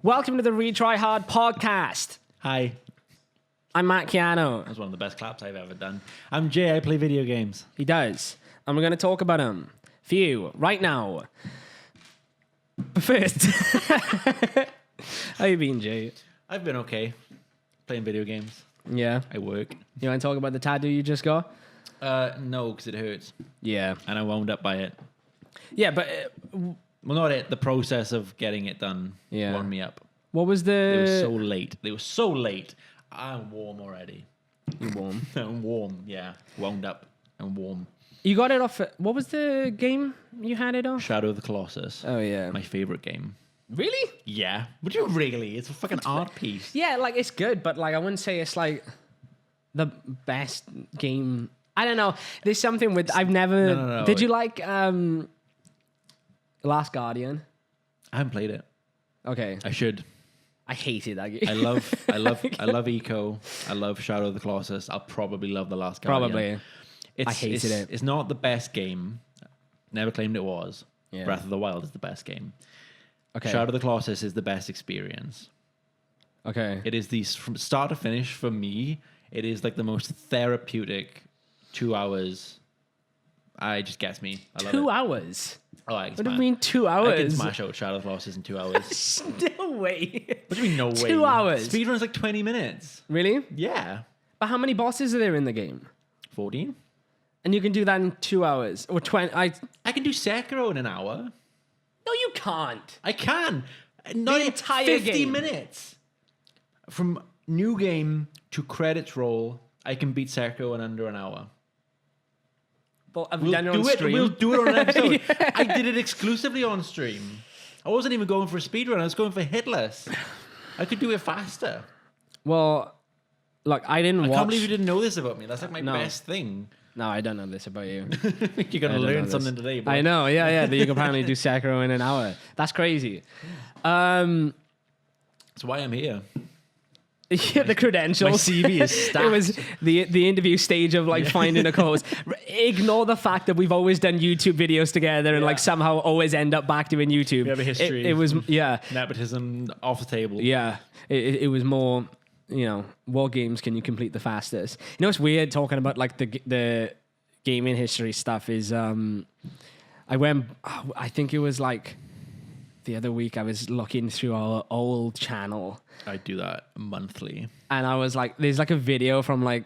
Welcome to the Retry Hard podcast. Hi. I'm Matt Keano. That's one of the best claps I've ever done. I'm Jay. I play video games. He does. And we're going to talk about him for you right now. But first, how you been, Jay? I've been okay. Playing video games. Yeah. I work. You want to talk about the tattoo you just got? No, because it hurts. Yeah. And I wound up by it. Yeah, but Well, not it. The process of getting it done wound me up. what was the... They were so late. They were so late. I'm warm already. You warm. I'm warm, yeah. Wound up and warm. You got it off... What was the game you had it off? Shadow of the Colossus. Oh, yeah. My favorite game. Really? Yeah. Would you really? It's a fucking art piece. Yeah, like, it's good, but, like, I wouldn't say it's, like, the best game... I don't know. There's something with... I've never... No. Did you like Last Guardian? I haven't played it. Okay. I should. I hated that game. I love Eco. I love Shadow of the Colossus. I'll probably love The Last Guardian. Probably. I hated it. It's not the best game. Never claimed it was. Yeah. Breath of the Wild is the best game. Okay. Shadow of the Colossus is the best experience. Okay. It is from start to finish for me. It is like the most therapeutic 2 hours. It just gets me. I love 2 it. hours? Oh, I can What do you smash- mean 2 I hours? can smash out Shadow of the Colossus in 2 hours. No way. What do you mean no way? 2 hours? Speedrun's like 20 minutes. Really? Yeah. But how many bosses are there in the game? 14? And you can do that in 2 hours? Or 20? I can do Sekiro in an hour. No, you can't. I can. Not The entire 50 game. minutes. From new game to credits roll, I can beat Sekiro in under an hour. Well, have you done it on do it. stream? We'll do it on an episode. Yeah. I did it exclusively on stream. I wasn't even going for a speedrun. I was going for hitless. I could do it faster. Well, look, I didn't watch... I can't believe you didn't know this about me. That's like my No. best thing. No, I don't know this about you. You're going to learn something today, bro. I know, yeah. That you can apparently do Sekiro in an hour. That's crazy. That's why I'm here. Yeah, the credentials. My CV is stacked. It was the interview stage of like finding a co-host. Ignore the fact that we've always done YouTube videos together and like somehow always end up back doing YouTube. We have a history. It was Nepotism off the table. yeah. It was more, what games can you complete the fastest? You know, it's weird talking about like the gaming history stuff is I think it was like the other week I was looking through our old channel. I do that monthly. And I was like, there's like a video from like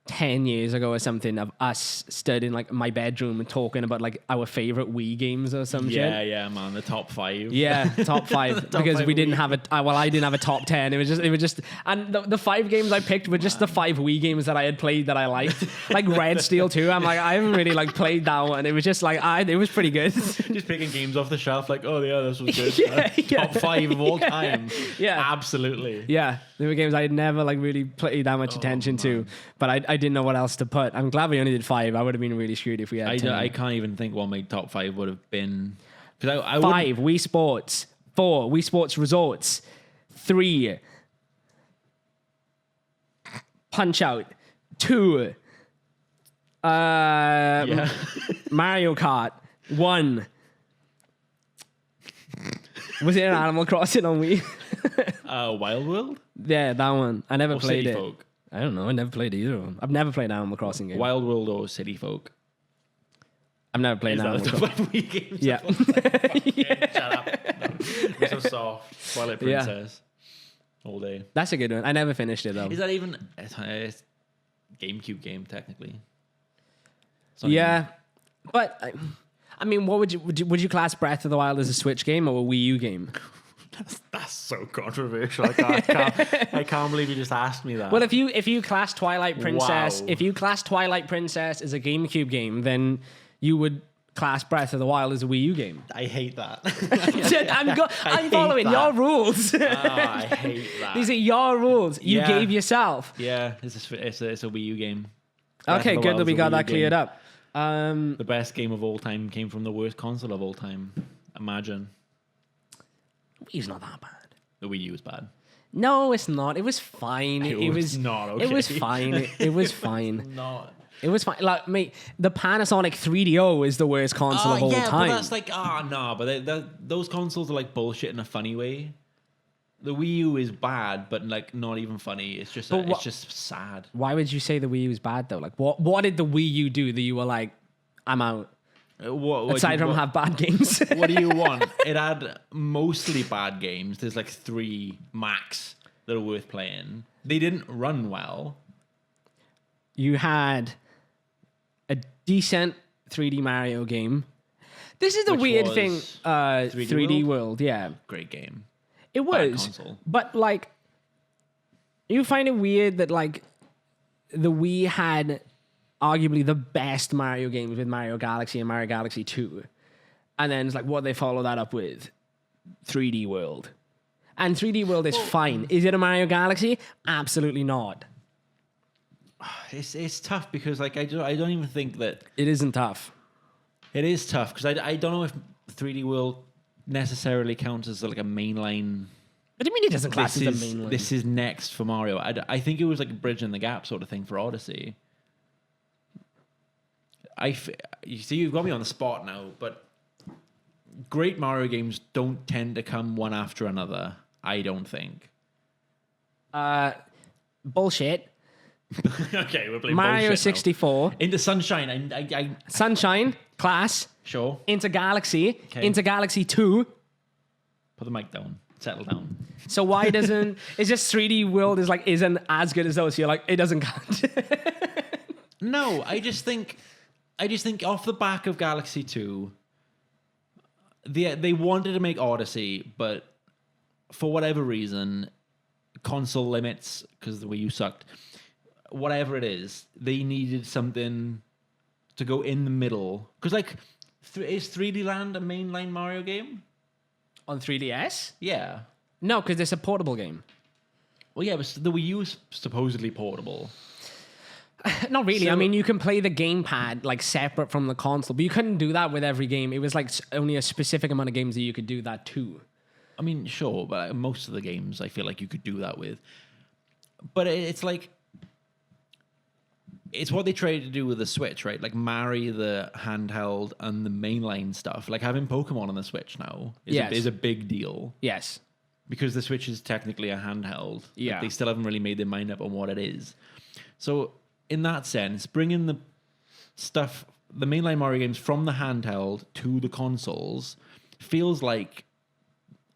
10 years ago or something of us stood in like my bedroom and talking about like our favorite Wii games or some shit. Yeah, man. The top 5. Yeah, top 5 Top because 5 we didn't Wii. have I didn't have a top 10. It was just, and the 5 games I picked were just the 5 Wii games that I had played that I liked, like Red Steel 2. I'm like, I haven't really like played that one. It was just like, it was pretty good. Just picking games off the shelf like, oh yeah, this was good. Yeah. Top 5 of all time. Yeah. Absolutely. Yeah, there were games I had never like really paid that much attention to, but I didn't know what else to put. I'm glad we only did 5. I would have been really screwed if we had 10. I can't even think what my top 5 would have been. 'Cause I 5 Wii Sports, 4 Wii Sports Resorts, 3 Punch Out, 2 Mario Kart, 1 was it an Animal Crossing on Wii? Wild World? Yeah, that one. I never Or played City it. Folk? I don't know. I never played either of them. I've never played an Animal Crossing game. Wild World or City Folk? I've never played Is an that Animal the Crossing. top 5 Wii games? Yeah. Shut up. No. You're so soft. Twilight Yeah. Princess. All day. That's a good one. I never finished it though. Is that even a GameCube game technically? It's not Yeah, but I mean, what would you class Breath of the Wild as a Switch game or a Wii U game? That's so controversial. I can't believe you just asked me that. Well, if you class Twilight Princess, Wow. if you class Twilight Princess as a GameCube game, then you would class Breath of the Wild as a Wii U game. I hate that. I'm hate following that. your rules. I hate that. These are your rules. You Yeah. gave yourself. Yeah, it's a Wii U game. Breath Okay, of the good that Wild's we a got Wii U that cleared game. up. The best game of all time came from the worst console of all time. Imagine. Wii's not that bad. The Wii U was bad. No, it's not. It was fine. It was not It was okay. fine. It was fine. Not. It was fine. Like, mate, the Panasonic 3DO is the worst console of all time. but that's like, no, but those consoles are like bullshit in a funny way. The Wii U is bad, but like not even funny. It's just it's just sad. Why would you say the Wii U is bad though? Like, what did the Wii U do that you were like, I'm out? Aside from have bad games. What do you want? It had mostly bad games. There's like 3 max that are worth playing. They didn't run well. You had a decent 3D Mario game. This is the weird thing. 3D World, yeah. Great game. It was. But like, you find it weird that like the Wii had arguably the best Mario games with Mario Galaxy and Mario Galaxy 2. And then it's like what they follow that up with 3D World. And 3D World is fine. Is it a Mario Galaxy? Absolutely not. It's tough because like I don't even think that it isn't tough. It is tough because I don't know if 3D World necessarily counts as like a mainline. What do you mean it doesn't class as a mainline? This is next for Mario. I think it was like a bridge in the gap sort of thing for Odyssey. You see, you've got me on the spot now, but great Mario games don't tend to come one after another. I don't think. Bullshit. Okay, we're playing Mario 64. Now. Into Sunshine. Sunshine, class. Sure. Into Galaxy. Okay. Into Galaxy 2. Put the mic down. Settle down. So why doesn't... It's just 3D World isn't as good as those. So you're like, it doesn't count. No, I just think off the back of Galaxy 2, they wanted to make Odyssey, but for whatever reason, console limits, because the Wii U sucked, whatever it is, they needed something to go in the middle. Because like, is 3D Land a mainline Mario game? On 3DS? Yeah. No, because it's a portable game. Well, yeah, but the Wii U is supposedly portable. Not really. So, I mean, you can play the gamepad like separate from the console, but you couldn't do that with every game. It was like only a specific amount of games that you could do that too. I mean, sure, but most of the games I feel like you could do that with. But it's like, it's what they tried to do with the Switch, right? Like marry the handheld and the mainline stuff. Like having Pokemon on the Switch now is a big deal. Yes. Because the Switch is technically a handheld. Yeah. Like they still haven't really made their mind up on what it is. So in that sense, bringing the stuff, the mainline Mario games from the handheld to the consoles feels like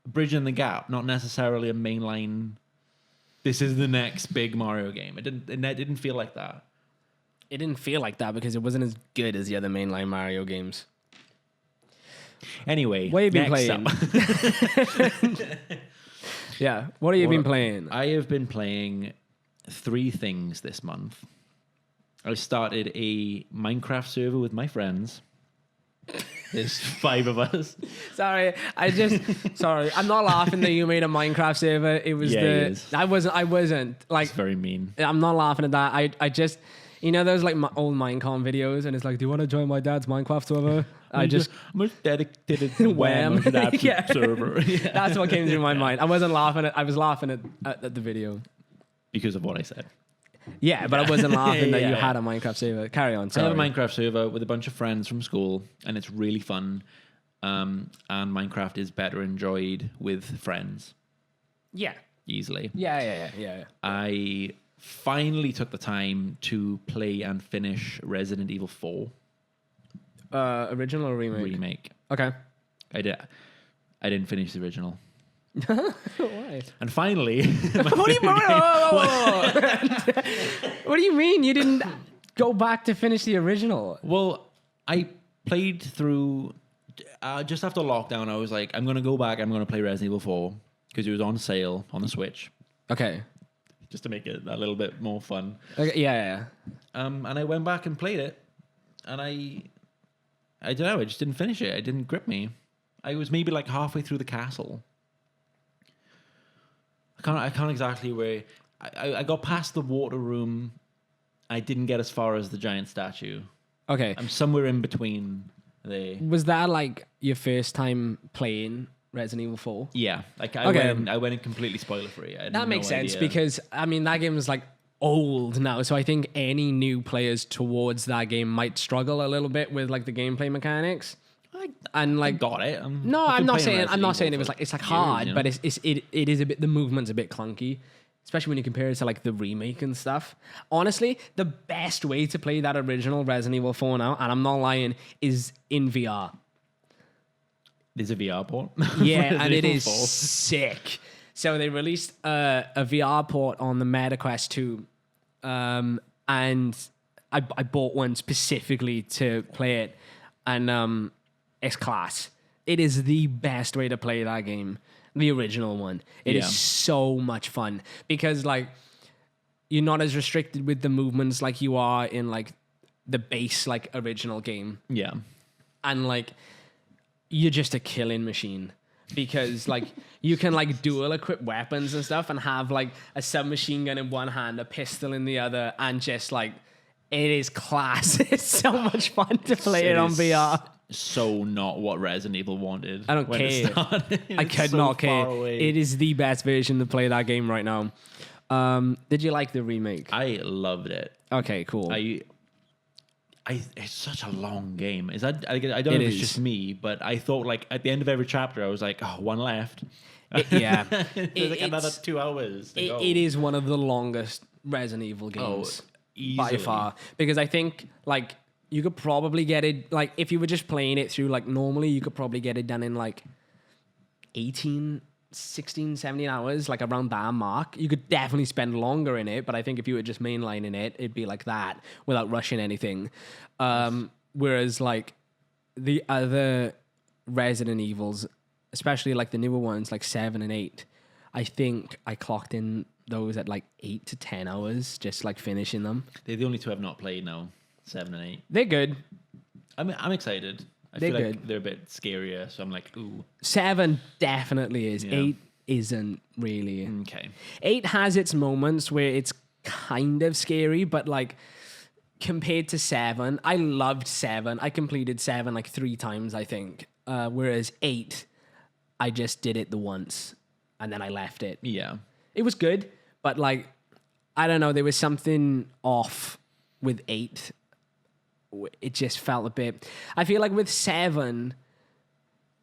bridging the gap, not necessarily a mainline. This is the next big Mario game. It didn't feel like that. It didn't feel like that because it wasn't as good as the other mainline Mario games. Anyway, what have you been playing? Yeah, what have you been playing? I have been playing 3 things this month. I started a Minecraft server with my friends. There's 5 of us. Sorry, I'm not laughing that you made a Minecraft server. It was I wasn't like. It's very mean. I'm not laughing at that. I just, you know, those like old Minecon videos, and it's like, do you want to join my dad's Minecraft server? I'm dedicated to Wham server. Yeah. That's what came through my mind. I wasn't laughing I was laughing at the video because of what I said. Yeah, but I wasn't laughing that you had a Minecraft server. Carry on. Sorry. I have a Minecraft server with a bunch of friends from school, and it's really fun. And Minecraft is better enjoyed with friends. Yeah. Easily. Yeah. I finally took the time to play and finish Resident Evil 4. Original or remake? Remake. Okay. I didn't finish the original. Why? And finally, what do you mean? What do you mean you didn't go back to finish the original? Well, I played through just after lockdown. I was like, I'm gonna go back. I'm gonna play Resident Evil 4 because it was on sale on the Switch. Okay. Just to make it a little bit more fun. Okay, yeah. And I went back and played it, and I don't know. I just didn't finish it. It didn't grip me. I was maybe like halfway through the castle. I can't exactly where. I got past the water room. I didn't get as far as the giant statue. Okay. I'm somewhere in between Was that like your first time playing Resident Evil 4? Yeah. Like I went in completely spoiler free. That makes sense because I mean that game is like old now, so I think any new players towards that game might struggle a little bit with like the gameplay mechanics. And like, got it. no, I'm not saying it was like it's like hard, you know? but it is a bit, the movement's a bit clunky, especially when you compare it to like the remake and stuff. Honestly, the best way to play that original Resident Evil 4 now, and I'm not lying, is in VR. There's a VR port. Yeah, and it is sick. So they released a VR port on the Meta Quest 2, and I bought one specifically to play it, and it's class. It is the best way to play that game, the original one. It is so much fun because like you're not as restricted with the movements like you are in like the base like original game. Yeah, and like you're just a killing machine because like you can like dual equip weapons and stuff and have like a submachine gun in one hand, a pistol in the other, and just like it is class. It's so much fun to play it on VR. So not what Resident Evil wanted. I don't care. I could not care. It is the best version to play that game right now. Did you like the remake? I loved it. Okay, cool. It's such a long game. Is that I don't know if it's just me, but I thought like at the end of every chapter I was like, oh, one left. Yeah. There's like another 2 hours to go. It is one of the longest Resident Evil games by far. Because I think like you could probably get it, like if you were just playing it through like normally, you could probably get it done in like 18, 16, 17 hours, like around that mark. You could definitely spend longer in it, but I think if you were just mainlining it, it'd be like that without rushing anything. Whereas like the other Resident Evils, especially like the newer ones, like 7 and 8, I think I clocked in those at like 8 to 10 hours, just like finishing them. They're the only two I've not played now, 7 and 8. They're good. I'm excited. I feel like they're a bit scarier, so I'm like, ooh. 7 definitely is. Yeah. 8 isn't really. Okay. 8 has its moments where it's kind of scary, but like compared to 7, I loved 7. I completed 7 like 3 times, I think. Whereas 8, I just did it the once and then I left it. Yeah. It was good, but like, I don't know, there was something off with 8. It just felt a bit. I feel like with 7,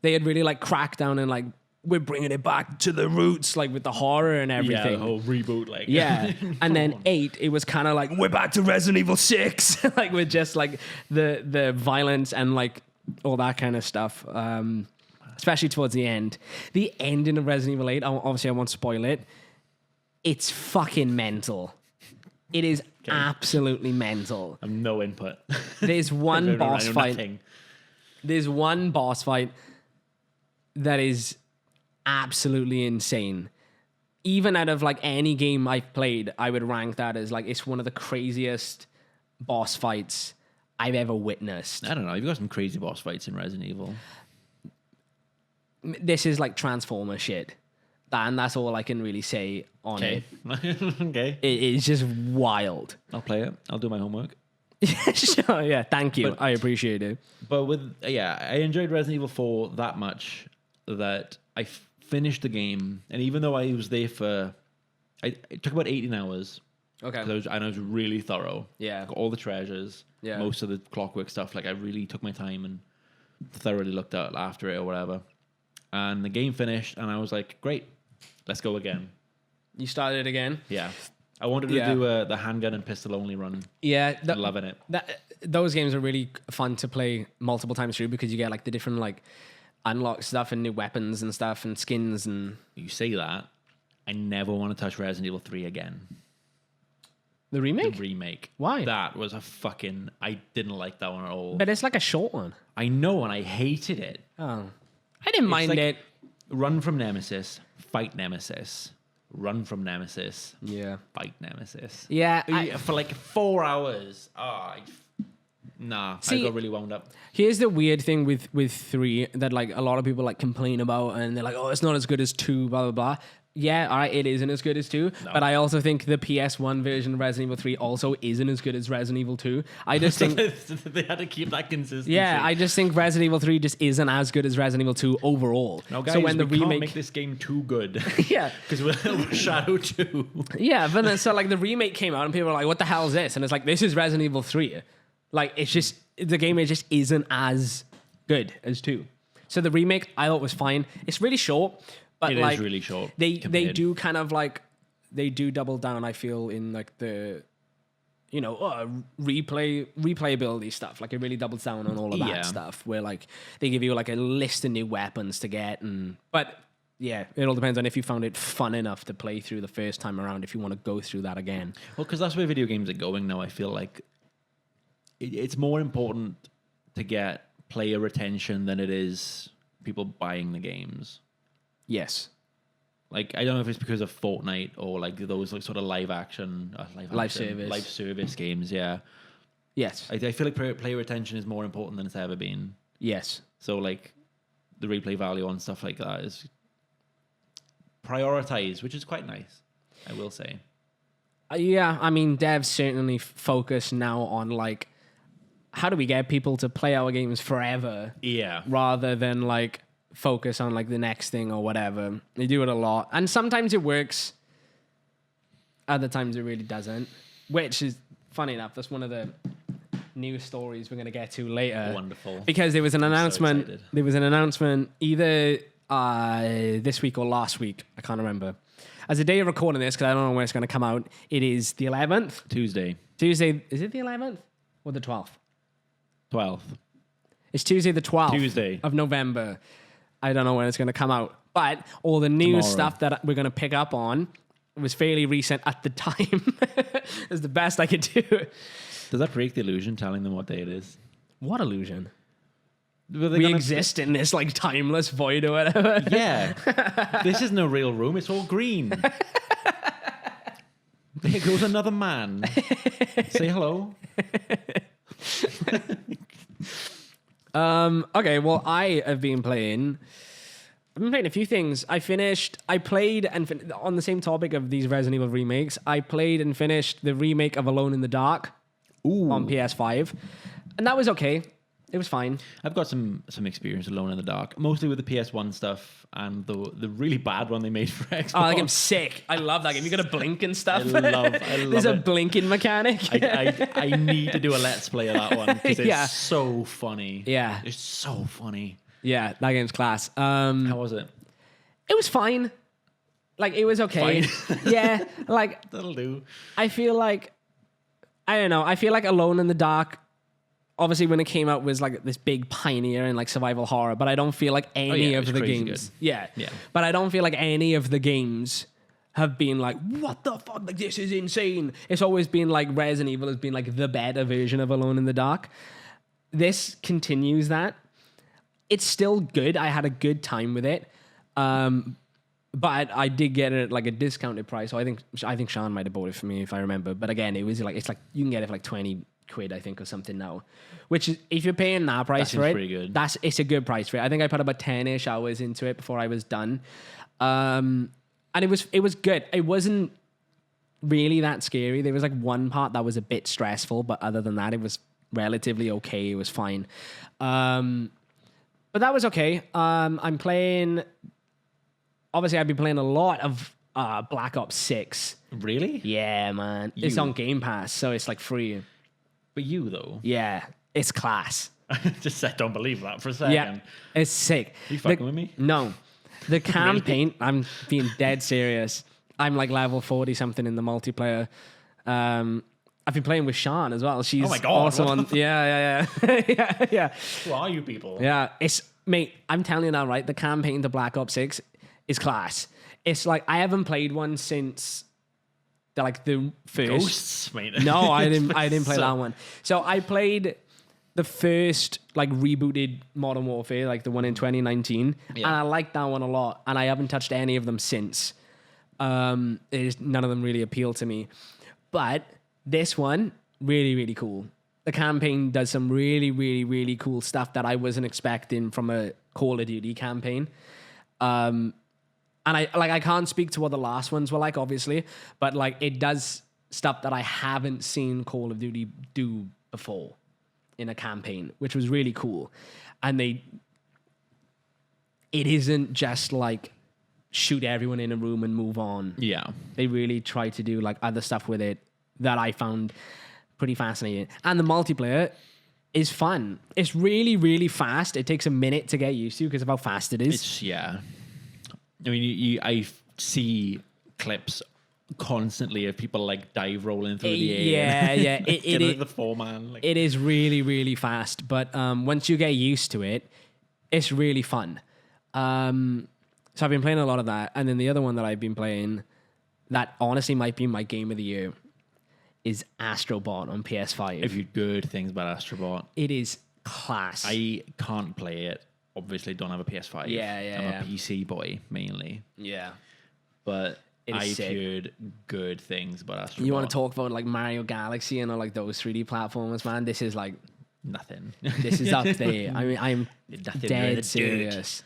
they had really like cracked down and like we're bringing it back to the roots, like with the horror and everything. Yeah, the whole reboot, like. Yeah, and then 8, it was kind of like we're back to Resident Evil 6, like with just like the violence and like all that kind of stuff. Especially towards the end. The ending of Resident Evil 8. Obviously, I won't spoil it. It's fucking mental. It is absolutely mental. I have no input. There's one boss fight. Nothing. There's one boss fight that is absolutely insane. Even out of like any game I've played, I would rank that as like it's one of the craziest boss fights I've ever witnessed. I don't know. You've got some crazy boss fights in Resident Evil. This is like Transformer shit. And that's all I can really say on it. Okay. It is just wild. I'll play it. I'll do my homework. Sure, yeah, thank you. I appreciate it. But I enjoyed Resident Evil 4 that much that I finished the game. And even though I was there it took about 18 hours. Okay. I was really thorough. Yeah. Got all the treasures. Yeah. Most of the clockwork stuff. Like I really took my time and thoroughly looked at after it or whatever. And the game finished and I was like, great. Let's go again. You started it again? Yeah. I wanted to do the handgun and pistol only run. Yeah. I'm loving it. Those games are really fun to play multiple times through because you get like the different like unlock stuff and new weapons and stuff and skins and... You say that. I never want to touch Resident Evil 3 again. The remake? The remake. Why? That was I didn't like that one at all. But it's like a short one. I know, and I hated it. Oh. I didn't mind it. Run from Nemesis, fight Nemesis. Run from Nemesis. Yeah. Fight Nemesis. Yeah. For like 4 hours. I got really wound up. Here's the weird thing with 3 that like a lot of people like complain about and they're like, oh, it's not as good as 2, blah, blah, blah. Yeah, all right, it isn't as good as 2, but I also think the PS1 version of Resident Evil 3 also isn't as good as Resident Evil 2. I just think... they had to keep that consistency. Yeah, I just think Resident Evil 3 just isn't as good as Resident Evil 2 overall. No, guys, so when we can't make this game too good. Yeah. Because we're Shadow 2. Yeah, but then so like the remake came out and people were like, what the hell is this? And it's like, this is Resident Evil 3. Like, it's just... The game, it just isn't as good as 2. So the remake I thought was fine. It's really short, but It like is really short. They compared. do kind of like they do double down. I feel in like the replayability stuff. Like it really doubles down on all of that stuff. Where like they give you like a list of new weapons to get, but yeah, it all depends on if you found it fun enough to play through the first time around. If you want to go through that again, well, because that's where video games are going now. I feel like it's more important to get player retention than it is people buying the games. Yes. Like, I don't know if it's because of Fortnite or like those like sort of live service games. Yeah. Yes. I feel like player retention is more important than it's ever been. Yes. So like the replay value on stuff like that is prioritized, which is quite nice, I will say. Yeah, I mean, devs certainly focus now on like, how do we get people to play our games forever? Yeah. Rather than like focus on like the next thing or whatever. They do it a lot. And sometimes it works. Other times it really doesn't. Which is funny enough. That's one of the news stories we're going to get to later. Wonderful. Because there was an announcement. So there was an announcement either this week or last week. I can't remember. As a day of recording this, because I don't know when it's going to come out, it is the 11th. Tuesday. Is it the 11th or the 12th? 12th. It's Tuesday the 12th of November. I don't know when it's going to come out. But all the news stuff that we're going to pick up on was fairly recent at the time. It's the best I could do. Does that break the illusion telling them what day it is? What illusion? We exist in this like timeless void or whatever. Yeah. This is no real room. It's all green. There goes another man. Say hello. Okay, well, I've been playing a few things. I played on the same topic of these Resident Evil remakes, I played and finished the remake of Alone in the Dark on PS5. And that was okay. It was fine. I've got some experience Alone in the Dark, mostly with the PS1 stuff and the really bad one they made for Xbox. Oh, that game's sick. I love that game. You got to blink and stuff. I love There's a blinking mechanic. I need to do a Let's Play of that one because it's so funny. Yeah. It's so funny. Yeah, that game's class. How was it? It was fine. Like, it was okay. Fine. Yeah, like... That'll do. I feel like... I don't know. I feel like Alone in the Dark... Obviously, when it came out, was like this big pioneer in like survival horror, but I don't feel like any of the games. Yeah. But I don't feel like any of the games have been like, what the fuck? Like, this is insane. It's always been like Resident Evil has been like the better version of Alone in the Dark. This continues that. It's still good. I had a good time with it. But I did get it at like a discounted price. So I think Sean might have bought it for me if I remember. But again, it's like you can get it for like 20 quid, I think, or something now. Which is, if you're paying that price for it, pretty good. It's a good price for it. I think I put about 10-ish hours into it before I was done. And it was good. It wasn't really that scary. There was like one part that was a bit stressful, but other than that, it was relatively okay. It was fine. But that was okay. I'm playing... Obviously, I've been playing a lot of Black Ops 6. Really? Yeah, man. It's on Game Pass, so it's like free. But you, though? Yeah, it's class. Just I don't believe that for a second. Yeah, it's sick. Are you fucking with me? No. The campaign, I'm being dead serious. I'm like level 40 something in the multiplayer. I've been playing with Sean as well. She's also on. Yeah. Yeah. Who are you people? Yeah, mate, I'm telling you now, right? The campaign to Black Ops 6 is class. It's like I haven't played one since the first. Ghosts, mate. No, I didn't play that one. So I played the first like rebooted Modern Warfare, like the one in 2019, and I liked that one a lot. And I haven't touched any of them since. None of them really appeal to me, but this one really, really cool. The campaign does some really, really, really cool stuff that I wasn't expecting from a Call of Duty campaign. And I can't speak to what the last ones were like, obviously, but like it does stuff that I haven't seen Call of Duty do before in a campaign, which was really cool. And it isn't just like shoot everyone in a room and move on. Yeah. They really try to do like other stuff with it that I found pretty fascinating. And the multiplayer is fun. It's really, really fast. It takes a minute to get used to because of how fast it is. I mean, I see clips constantly of people like dive rolling through the air. Yeah. It is the 4-man. Like. It is really, really fast. But once you get used to it, it's really fun. So I've been playing a lot of that. And then the other one that I've been playing that honestly might be my game of the year is Astrobot on PS5. I've heard good things about Astrobot. It is class. I can't play it. Obviously, don't have a PS5. I'm a PC boy mainly. Yeah. But I've heard good things about Astrobot. You want to talk about like Mario Galaxy and all like those 3D platformers, man? This is like nothing. This is up there. I mean, I'm dead serious.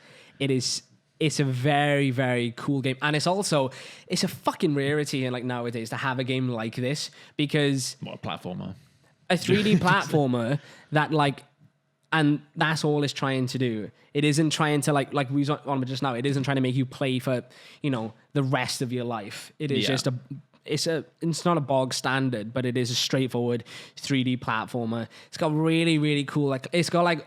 It's a very, very cool game. And it's a fucking rarity in like nowadays to have a game like this because what a platformer. A 3D platformer that like, and that's all it's trying to do. It isn't trying to like we was on just now, it isn't trying to make you play for, the rest of your life. It is just it's not a bog standard, but it is a straightforward 3D platformer. It's got really, really cool, like it's got like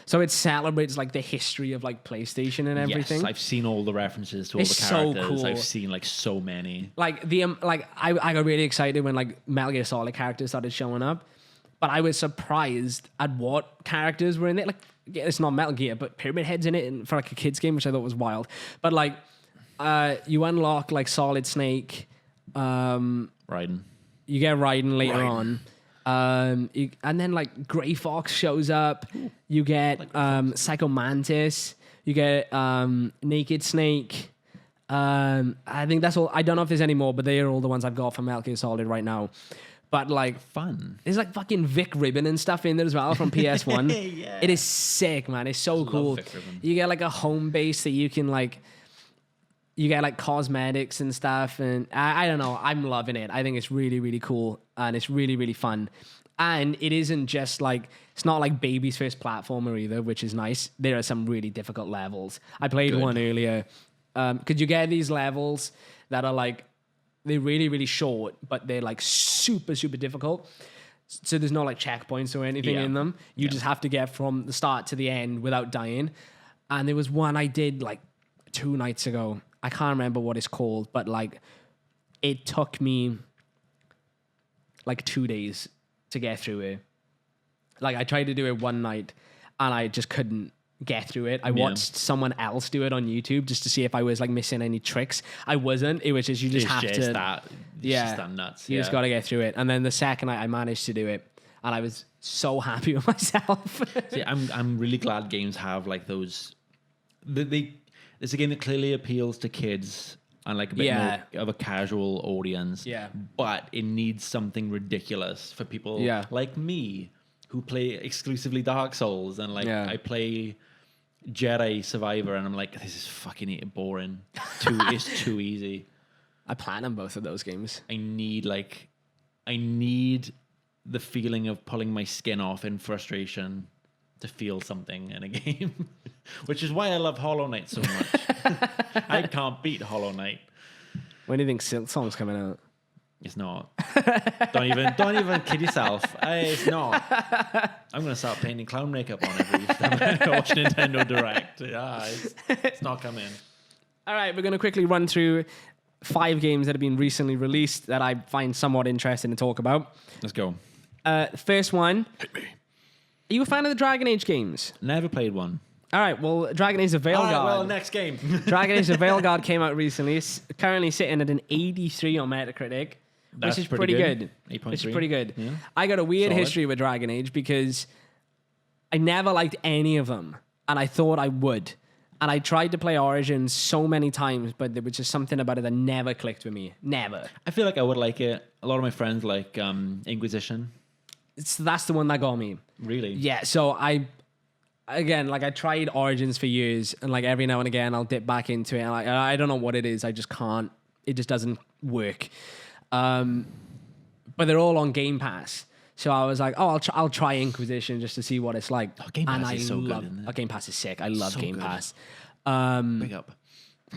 so it celebrates like the history of like PlayStation and everything. Yes, I've seen all the references to all the characters. So cool. I've seen like so many. Like I got really excited when like Metal Gear Solid characters started showing up, but I was surprised at what characters were in it. Like it's not Metal Gear, but Pyramid Head's in it for like a kids game, which I thought was wild. But like you unlock like Solid Snake, Raiden. You get Raiden later on. And then like Grey Fox shows up. Ooh, you get Psycho Mantis. You get Naked Snake. I think that's all. I don't know if there's any more, but they are all the ones I've got from Metal Gear Solid right now. But like fun. There's like fucking Vic Ribbon and stuff in there as well from PS1. Yeah. It is sick, man. It's so cool. You get like a home base that you can like. You get like cosmetics and stuff, and I don't know. I'm loving it. I think it's really, really cool, and it's really, really fun. And it isn't just like, it's not like baby's first platformer either, which is nice. There are some really difficult levels. I played one earlier. Because you get these levels that are like, they're really, really short, but they're like super, super difficult. So there's no like checkpoints or anything in them. You just have to get from the start to the end without dying. And there was one I did like 2 nights ago. I can't remember what it's called, but like it took me like 2 days to get through it. Like I tried to do it one night and I just couldn't get through it. I watched someone else do it on YouTube just to see if I was like missing any tricks. I wasn't. It was just you just have to. Just that nuts. You just got to get through it. And then the second night I managed to do it, and I was so happy with myself. See, I'm really glad games have like those. It's a game that clearly appeals to kids and like a bit more of a casual audience. Yeah. But it needs something ridiculous for people like me who play exclusively Dark Souls and like I play Jedi Survivor and I'm like, this is fucking boring. It's too easy. I platinum both of those games. I need the feeling of pulling my skin off in frustration to feel something in a game, which is why I love Hollow Knight so much. I can't beat Hollow Knight. When do you think Silksong's coming out? It's not. Don't even kid yourself. It's not. I'm gonna start painting clown makeup on every time I watch Nintendo Direct. It's not coming. All right, we're gonna quickly run through 5 games that have been recently released that I find somewhat interesting to talk about. Let's go. First one. Hit me. Are you a fan of the Dragon Age games? Never played one. All right, well, Dragon Age: The Veilguard. All right, well, next game. Dragon Age: The Veilguard came out recently. It's currently sitting at an 83 on Metacritic, which is pretty good. 8.3. Which is pretty good. Yeah. I got a weird Solid. history with Dragon Age because I never liked any of them, and I thought I would. And I tried to play Origins so many times, but there was just something about it that never clicked with me. Never. I feel like I would like it. A lot of my friends like Inquisition. That's the one that got me. Really? Yeah, so I tried Origins for years, and like every now and again I'll dip back into it, and I don't know what it is. I just can't. It just doesn't work. But they're all on Game Pass, so I was like, oh, I'll try Inquisition just to see what it's like. Oh, Game Pass is so good, isn't it? Oh, Game Pass is sick. I love So Game good. Pass.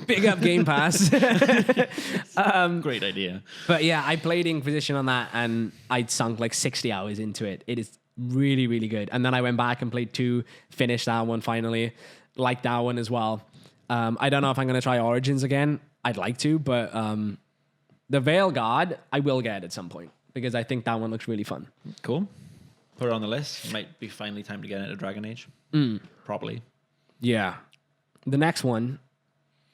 Big up Game Pass. Great idea. But yeah, I played Inquisition on that, and I'd sunk like 60 hours into it. It is Really, really good. And then I went back and played 2, finished that one finally. Liked that one as well. I don't know if I'm going to try Origins again. I'd like to, but the Veil Guard, I will get at some point because I think that one looks really fun. Cool. Put it on the list. Might be finally time to get into Dragon Age. Probably. Yeah. The next one,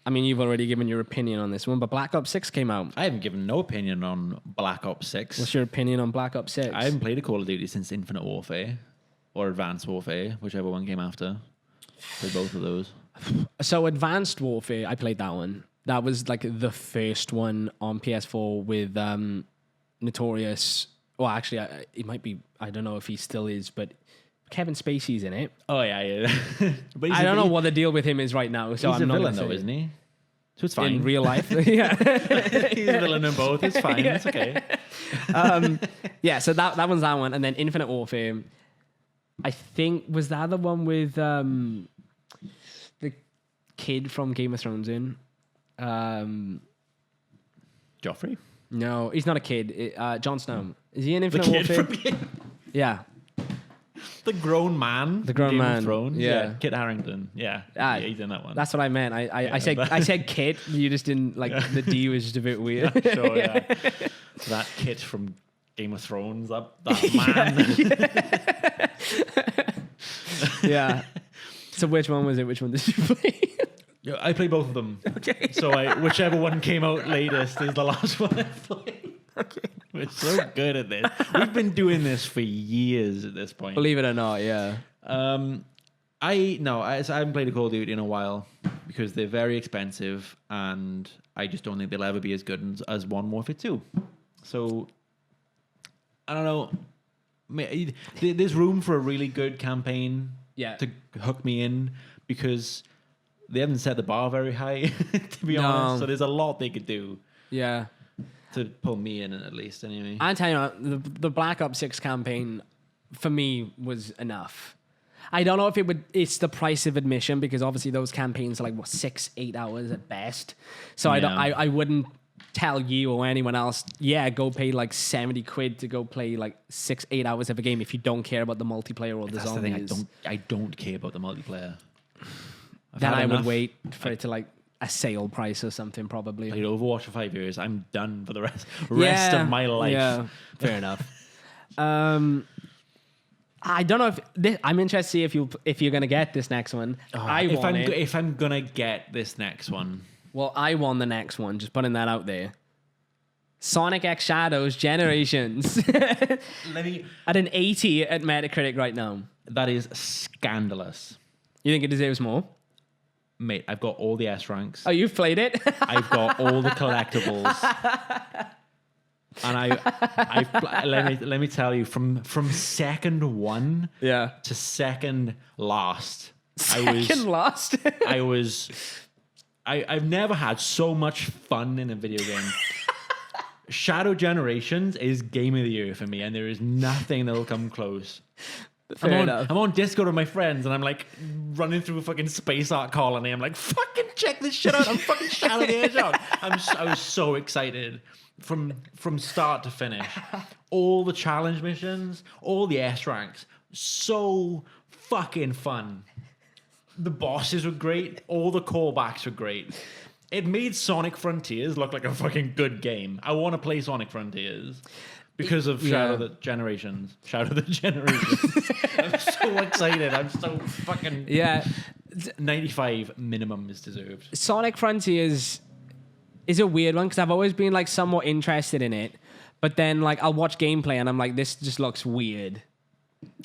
I mean, you've already given your opinion on this one, but Black Ops 6 came out. I haven't given no opinion on Black Ops 6. What's your opinion on Black Ops 6? I haven't played a Call of Duty since Infinite Warfare or Advanced Warfare, whichever one came after. Played both of those. So Advanced Warfare, I played that one. That was like the first one on PS4 with Notorious. Well, actually, it might be. I don't know if he still is, but Kevin Spacey's in it. Oh yeah. But I don't know what the deal with him is right now. So he's I'm a not villain though, isn't he? So it's fine. In real life, yeah. He's a villain in both. It's fine. Yeah. It's okay. Yeah. So that one's that one, and then Infinite Warfare. I think was that the one with the kid from Game of Thrones in. Joffrey? No, he's not a kid. Jon Snow. Is he in Infinite Warfare? Yeah. The grown man. The grown Game man. Of Thrones. Yeah. Kit Harington. Yeah. Yeah, he's in that one. That's what I meant. I said Kit. You just didn't like the D was just a bit weird. Yeah, sure, yeah. That Kit from Game of Thrones. That man. Yeah. So which one was it? Which one did you play? Yeah, I played both of them. Okay. So whichever one came out latest is the last one I played. Okay. We're so good at this. We've been doing this for years at this point. Believe it or not, yeah. I haven't played a Call of Duty in a while because they're very expensive and I just don't think they'll ever be as good as Modern Warfare 2. So I don't know. There's room for a really good campaign to hook me in because they haven't set the bar very high, to be honest. So there's a lot they could do. Yeah. To pull me in at least, anyway. I'll tell you what, the Black Ops 6 campaign for me was enough. I don't know if it's the price of admission because obviously those campaigns are like 6-8 hours at best. So I wouldn't tell you or anyone else, go pay like 70 quid to go play like 6-8 hours of a game if you don't care about the multiplayer or the zombies. That's the thing, I don't care about the multiplayer. Then I would wait for it to like a sale price or something probably. Played Overwatch for 5 years. I'm done for the rest of my life. Yeah, fair enough. I don't know if I'm interested to see if you're gonna get this next one. If I'm gonna get this next one. Well, I won the next one. Just putting that out there. Sonic X Shadows Generations. At an 80 at Metacritic right now. That is scandalous. You think it deserves more? Mate, I've got all the S ranks. Oh, you've played it? I've got all the collectibles. And let me tell you, from second one to second last. I've never had so much fun in a video game. Shadow Generations is game of the year for me, and there is nothing that'll come close. I'm on Discord with my friends, and I'm like running through a fucking space art colony. I'm like, fucking check this shit out. I'm fucking Shadow the Hedgehog. I was so excited from start to finish. All the challenge missions, all the S ranks, so fucking fun. The bosses were great. All the callbacks were great. It made Sonic Frontiers look like a fucking good game. I want to play Sonic Frontiers. Because of Shadow the Generations. I'm so excited. I'm so fucking... Yeah. 95 minimum is deserved. Sonic Frontiers is a weird one because I've always been like somewhat interested in it. But then like I'll watch gameplay and I'm like, this just looks weird.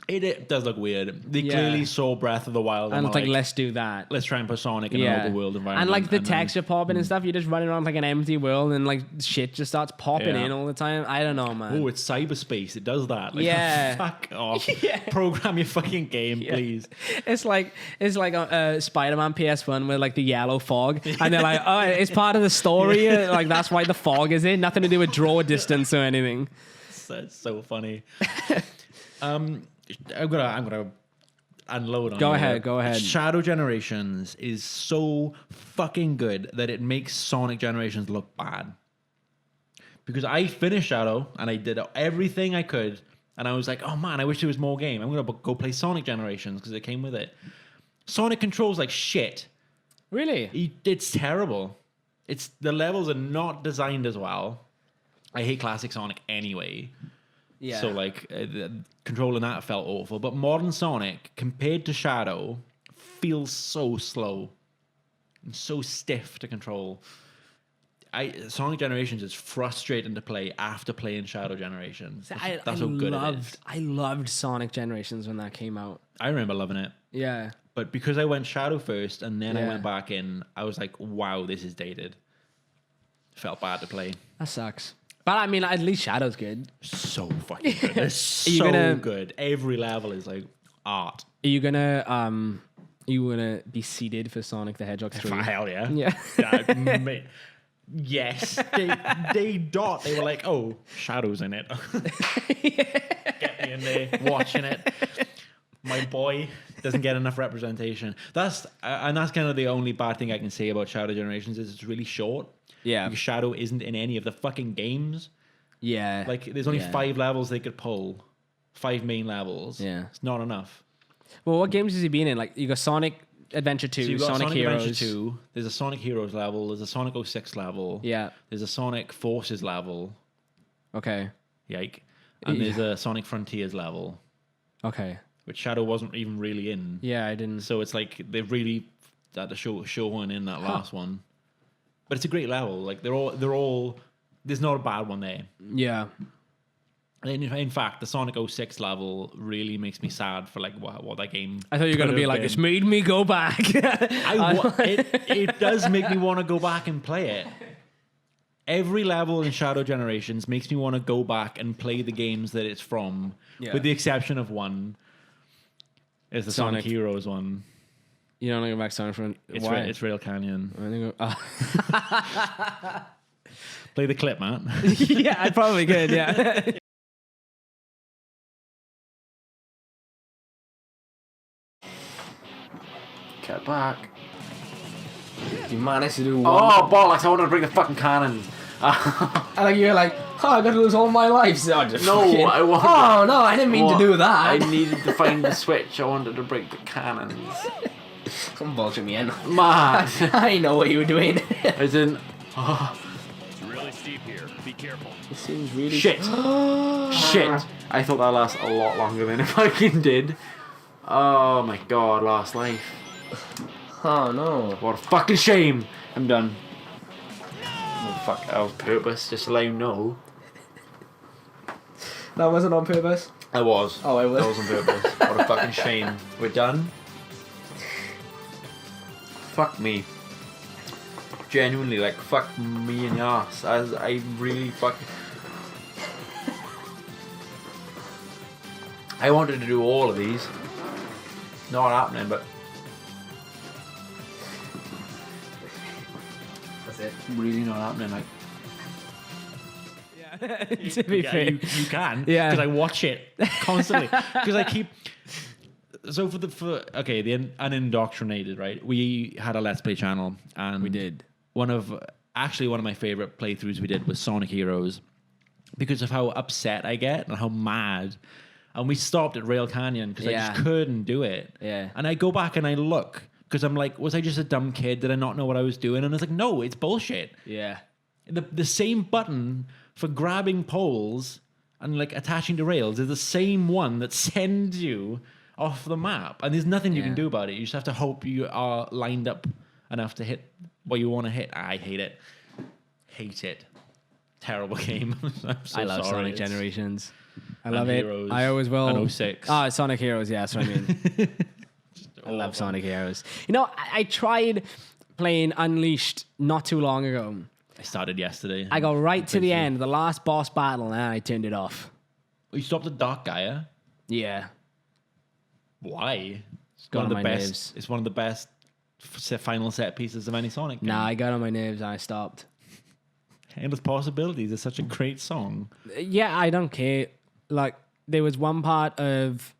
It does look weird. They clearly saw Breath of the Wild. And like, let's do that. Let's try and put Sonic in an open world environment. And like the texture popping and stuff, you're just running around like an empty world and like shit just starts popping in all the time. I don't know, man. Oh, it's cyberspace. It does that. Like, fuck off. Program your fucking game, please. It's like Spider-Man PS1 with like the yellow fog. And they're like, oh, it's part of the story. Like that's why the fog is in. Nothing to do with draw distance or anything. That's so funny. I'm gonna unload on Go you. Go ahead. Shadow Generations is so fucking good that it makes Sonic Generations look bad. Because I finished Shadow and I did everything I could And I was like, oh man, I wish there was more game. I'm going to go play Sonic Generations because it came with it. Sonic controls like shit. Really? It's terrible. The levels are not designed as well. I hate classic Sonic anyway. Yeah. So like controlling that felt awful. But modern Sonic compared to Shadow feels so slow and so stiff to control. Sonic Generations is frustrating to play after playing Shadow Generations. That's how good it is. I loved Sonic Generations when that came out. I remember loving it. Yeah. But because I went Shadow first and then I went back in, I was like, wow, this is dated. Felt bad to play. That sucks. But I mean, at least Shadow's good. So fucking good. It's so good. Every level is like art. Are you gonna be seeded for Sonic the Hedgehog 3? Hell yeah. Yeah. Mate. Yes. They were like, oh, Shadow's in it. Get me in there watching it. My boy doesn't get enough representation. That's kind of the only bad thing I can say about Shadow Generations is it's really short. Yeah. Because Shadow isn't in any of the fucking games. Yeah. Like, there's only 5 levels they could pull. 5 main levels. Yeah. It's not enough. Well, what games has he been in? Like, you got Sonic Adventure 2, So you've got Sonic Heroes. Adventure 2. There's a Sonic Heroes level. There's a Sonic 06 level. Yeah. There's a Sonic Forces level. Okay. Yike. And there's a Sonic Frontiers level. Okay. Which Shadow wasn't even really in. Yeah, I didn't. So it's like they've really had to show one in that last one. But it's a great level. Like they're all there's not a bad one there. Yeah. In fact, the Sonic 06 level really makes me sad for like what that game. I thought you were going to be like, it's made me go back. It does make me want to go back and play it. Every level in Shadow Generations makes me want to go back and play the games that it's from, with the exception of one. It's the Sonic Heroes one. You don't want to go back to Sonic Front? It's Rail Canyon. I think Play the clip, man. Yeah, I probably could, yeah. Cut back. You managed to do one. Oh, bollocks, I wanted to bring the fucking cannons. And like you're like, oh, I got to lose all my life. So I just No, I wanted. Oh no, I didn't mean to do that. I needed to find the switch. I wanted to break the cannons. Come bullshit me in. Man, I know what you were doing. I didn't. It's really steep here. Be careful. It seems really Shit. Shit. I thought that lasted a lot longer than it fucking did. Oh my god, last life. Oh no. What a fucking shame. I'm done. Oh, fuck, that was purpose, just to let you know. That wasn't on purpose? I was. Oh, I was. That was on purpose. What a fucking shame. We're done? Fuck me. Genuinely, like, fuck me in the ass. I really fucking... I wanted to do all of these. Not happening, but... That's it. Really not happening, like... Yeah. To be fair. You can. Yeah. Because I watch it constantly. Because I keep... So for the unindoctrinated, right? We had a Let's Play channel. And We did. One of my favorite playthroughs we did was Sonic Heroes. Because of how upset I get and how mad... And we stopped at Rail Canyon because I just couldn't do it. Yeah. And I go back and I look because I'm like, was I just a dumb kid? Did I not know what I was doing? And it's like, no, it's bullshit. Yeah. The same button for grabbing poles and like attaching to rails is the same one that sends you off the map. And there's nothing you can do about it. You just have to hope you are lined up enough to hit what you want to hit. I hate it. Hate it. Terrible game. I love Sonic Generations. I love it. Heroes, I always will. and 06. Ah, Sonic Heroes. Yeah, that's what I mean. I love Sonic Heroes. You know, I tried playing Unleashed not too long ago. I started yesterday. I got right to the end, the last boss battle, and I turned it off. You stopped at Dark Gaia? Yeah. Why? It's got one of on the my best. nerves. It's one of the best final set pieces of any Sonic game. Nah, I got on my nerves and I stopped. Endless Possibilities is such a great song. Yeah, I don't care. Like, there was one part of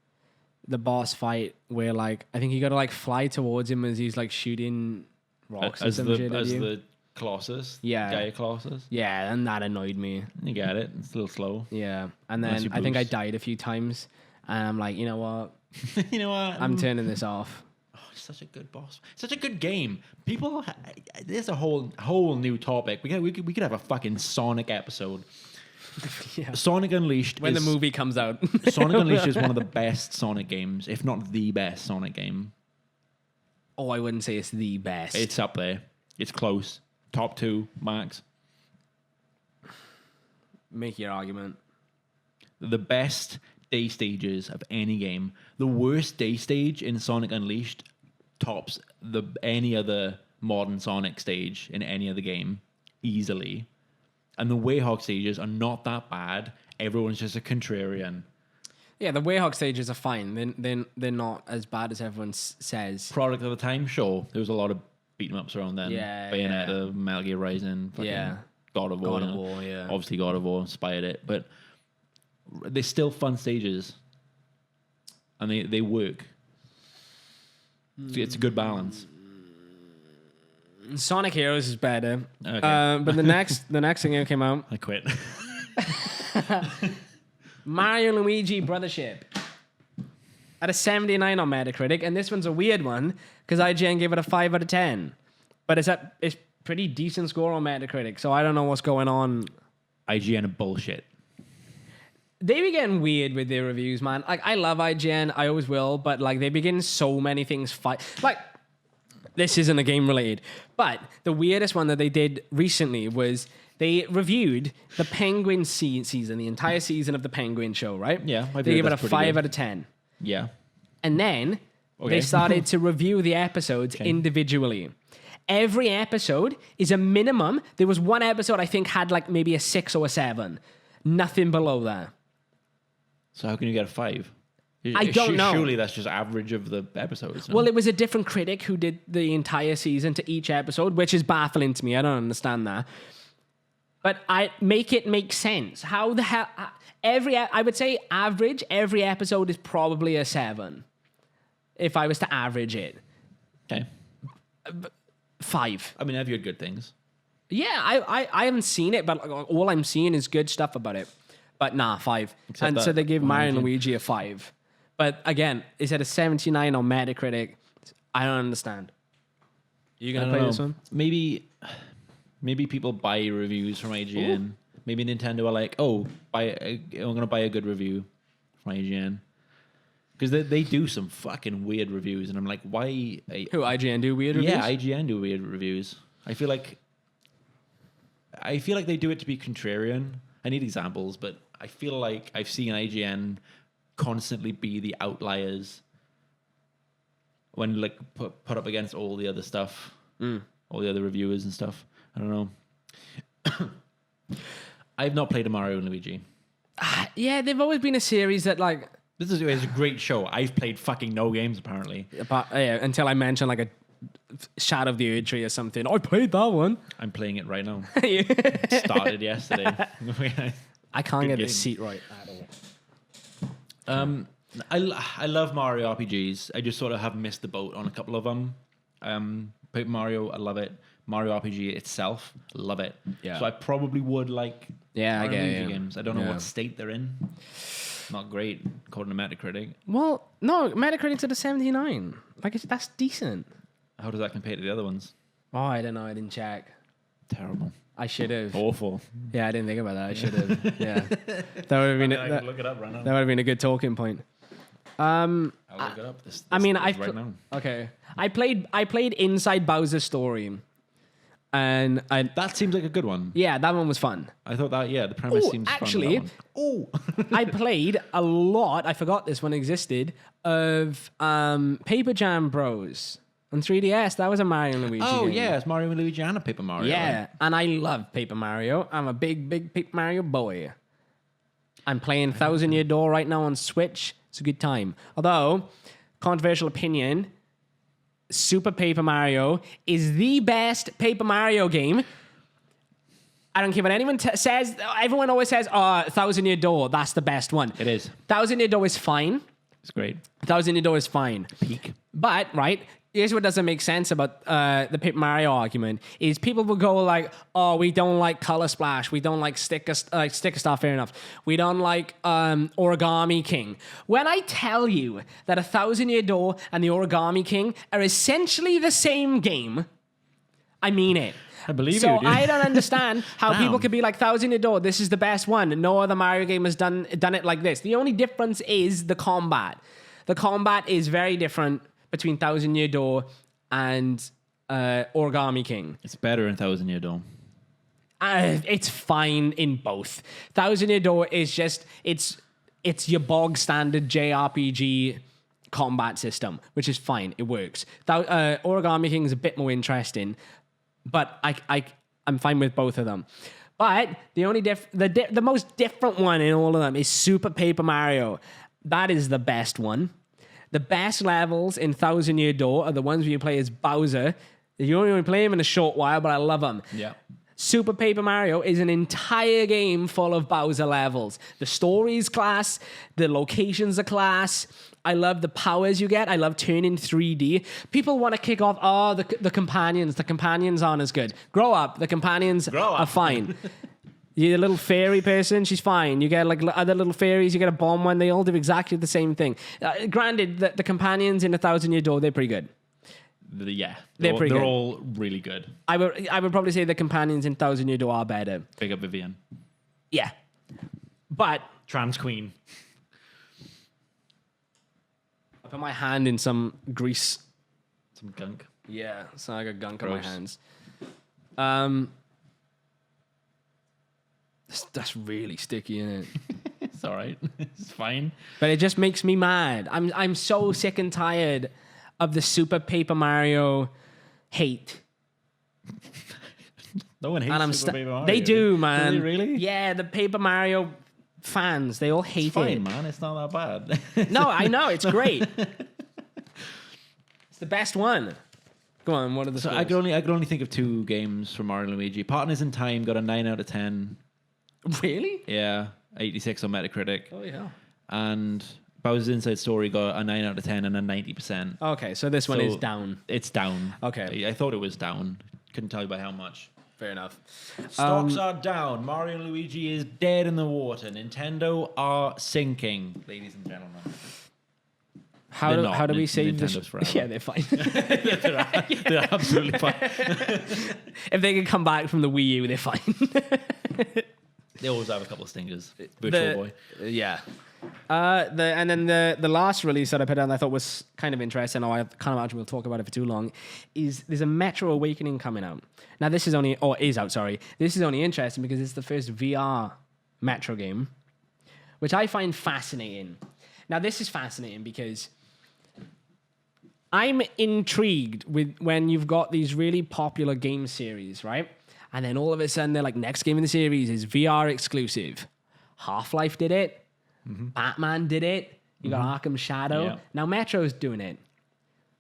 the boss fight where, like, I think you got to, like, fly towards him as he's, like, shooting rocks or some shit at you. Colossus. Yeah. Gaia Colossus. Yeah, and that annoyed me. You get it. It's a little slow. Yeah, and Unless then you I think I boost. died a few times, and I'm like, you know what? You know what? I'm turning this off. Oh, it's such a good boss. Such a good game. People, there's a whole new topic. We could have a fucking Sonic episode. Yeah. Sonic Unleashed. When is, the movie comes out. Sonic Unleashed is one of the best Sonic games, if not the best Sonic game. Oh, I wouldn't say it's the best. It's up there. It's close. Top 2 max. Make your argument. The best day stages of any game. The worst day stage in Sonic Unleashed tops any other modern Sonic stage in any other game easily. And the Wayhawk stages are not that bad. Everyone's just a contrarian. Yeah, the Wayhawk stages are fine. They're not as bad as everyone says. Product of the time, sure. There was a lot of beat 'em ups around then. Yeah, Bayonetta, Metal Gear Rising, fucking Yeah. God of War. God of you know. War, yeah. Obviously, God of War inspired it, but they're still fun stages, and they work. It's a good balance. Sonic Heroes is better. Okay. But the next thing that came out, I quit. Mario and Luigi Brothership. At a 79 on Metacritic, and this one's a weird one because IGN gave it a 5 out of 10. But it's pretty decent score on Metacritic, so I don't know what's going on. IGN are bullshit. They be getting weird with their reviews, man. Like, I love IGN, I always will, but like they begin so many things like this isn't a game related, but the weirdest one that they did recently was they reviewed the Penguin season, the entire season of the Penguin show, right? Yeah, I've they heard gave it a that's pretty 5 good. out of 10. Yeah. And then Okay. they started to review the episodes individually. Every episode is a minimum. There was one episode I think had like maybe a 6 or a 7. Nothing below that. So how can you get a 5? I don't know. Surely that's just average of the episodes. No? Well, it was a different critic who did the entire season to each episode, which is baffling to me. I don't understand that. But I make it make sense. How the hell... I would say average, every episode is probably a 7. If I was to average it. Okay. 5. I mean, I've heard good things. Yeah, I haven't seen it, but like, all I'm seeing is good stuff about it. But nah, 5. Except and that so they gave Mario and Luigi. Luigi a 5. But again, it's at a 79 on Metacritic. I don't understand. You I gonna don't play this know. one? Maybe people buy reviews from IGN. Ooh. Maybe Nintendo are like, oh, I'm gonna buy a good review from IGN because they do some fucking weird reviews, and I'm like, why? Who, IGN do weird reviews? Yeah, IGN do weird reviews. I feel like they do it to be contrarian. I need examples, but I feel like I've seen IGN constantly be the outliers when like put up against all the other stuff, all the other reviewers and stuff. I don't know. I've not played a Mario and Luigi. Yeah, they've always been a series that like... This is a great show. I've played fucking no games apparently. Until I mentioned like a Shadow of the Erdtree or something. I played that one. I'm playing it right now. It started yesterday. I can't Good get game. this seat right at all. I love Mario RPGs. I just sort of have missed the boat on a couple of them. Paper Mario, I love it. Mario RPG itself, love it. Yeah. So I probably would like Yeah, I Mario get it, Luigi yeah. games. I don't know Yeah. what state they're in. Not great, according to Metacritic. Well, no, Metacritic's at a 79. Like, that's decent. How does that compare to the other ones? Oh, I don't know. I didn't check. Terrible. I should have. Awful. Yeah, I didn't think about that. I should have. Yeah. That would have been I can look it up right now. that would have been a good talking point. I'll look it up. I mean, right now. Okay. I played Inside Bowser's Story. And That seems like a good one. yeah, that one was fun. I thought that, the premise Ooh, seems actually- fun. Oh, I played a lot, I forgot this one existed, of Paper Jam Bros on 3DS. That was a Mario and Luigi oh game. yeah, it's Mario and Luigi and a Paper Mario. Yeah, right? and I love Paper Mario. I'm a big Paper Mario boy. I'm playing Thousand Year Door right now on Switch. It's a good time. Although, controversial opinion, Super Paper Mario is the best Paper Mario game. I don't care what anyone says. Everyone always says, Thousand Year Door, that's the best one. It is. Thousand Year Door is fine. It's great. Thousand Year Door is fine. Peak. But, right, here's what doesn't make sense about the Paper Mario argument is people will go like, oh, we don't like Color Splash, we don't like Sticker Star, fair enough, we don't like Origami King. When I tell you that 1,000 Year Door and the Origami King are essentially the same game, I mean it. I believe so you, dude. I don't understand how people could be like 1,000 Year Door, this is the best one. No other Mario game has done it like this. The only difference is the combat. The combat is very different between 1,000 Year Door and Origami King. It's better in 1,000 Year Door. It's fine in both. 1,000 Year Door is just it's your bog standard JRPG combat system, which is fine. It works. Origami King is a bit more interesting, but I'm fine with both of them. But the only the most different one in all of them is Super Paper Mario. That is the best one. The best levels in 1,000 Year Door are the ones where you play as Bowser. You only play him in a short while, but I love him. Yeah. Super Paper Mario is an entire game full of Bowser levels. The story's class. The locations are class. I love the powers you get. I love turning 3D. People want to kick off, the companions. The companions aren't as good. Grow up. The companions are fine. You're a little fairy person, she's fine. You get like other little fairies, you get a bomb one, they all do exactly the same thing. Granted, the companions in 1,000 Year Door, they're pretty good. Yeah. They're pretty good. They're all really good. I would probably say the companions in 1,000 Year Door are better. Big up Vivian. Yeah. But Trans Queen. I put my hand in some grease. Some gunk. Yeah, so I got gunk on Gross. my hands. That's really sticky, isn't it? It's all right. It's fine. But it just makes me mad. I'm so sick and tired of the Super Paper Mario hate. No one hates And Super Paper Mario. they do, man. Do they really? Yeah, the Paper Mario fans, they all hate It's fine, it. man. It's not that bad. No, I know, it's great. It's the best one. Go on, what are the So scores? I could only think of 2 games from Mario and Luigi. Partners in Time got a 9 out of 10. Really? Yeah, 86 on Metacritic. Oh, yeah. And Bowser's Inside Story got a 9 out of 10 and a 90%. Okay, so this one So is down. It's down. Okay. I thought it was down. Couldn't tell you by how much. Fair enough. Stocks are down. Mario and Luigi is dead in the water. Nintendo are sinking, ladies and gentlemen. How They're not. do we save this? Nintendo's forever. Yeah, they're fine. They're absolutely fine. If they can come back from the Wii U, they're fine. They always have a couple of stingers. Virtual Boy. Yeah. And then the last release that I put down that I thought was kind of interesting, or I can't imagine we'll talk about it for too long, is there's a Metro Awakening coming out. Now this is only, or is out, sorry. This is only interesting because it's the first VR Metro game, which I find fascinating. Now this is fascinating because I'm intrigued with when you've got these really popular game series, right? And then all of a sudden they're like, next game in the series is VR exclusive. Half-Life did it. Mm-hmm. Batman did it. You got Arkham Shadow. Yeah. Now Metro's doing it.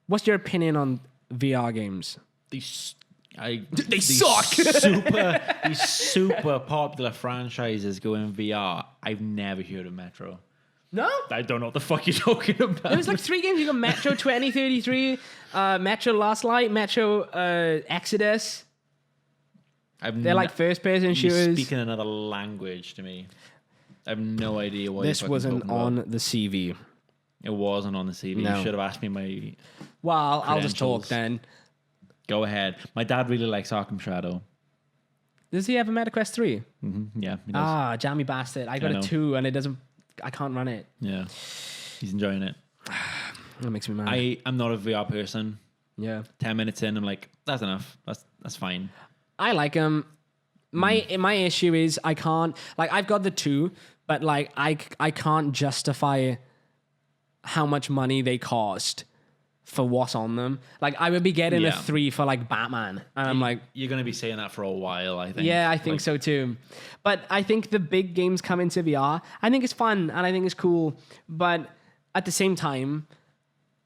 What's your opinion on VR games? They suck. These super popular franchises go in VR. I've never heard of Metro. No? I don't know what the fuck you're talking about. There's like 3 games. You got Metro 2033, Metro Last Light, Metro Exodus. They're like first-person shooters. You're speaking another language to me. I have no idea what This you're wasn't talking on about. the CV. It wasn't on the CV. No. You should have asked me my... Well, I'll just talk Credentials. then. Go ahead. My dad really likes Arkham Shadow. Does he have a MetaQuest 3? Yeah, he does. Ah, jammy bastard. I got I a know. 2 and it doesn't... I can't run it. Yeah. He's enjoying it. That makes me mad. I'm not a VR person. Yeah. 10 minutes in, I'm like, that's enough. That's fine. I like them. My issue is I can't... Like, I've got the 2, but like I can't justify how much money they cost for what's on them. Like, I would be getting a Yeah. 3 for like Batman. And I'm like... You're going to be saying that for a while, I think. Yeah, I think Like, so too. But I think the big games come into VR. I think it's fun and I think it's cool. But at the same time,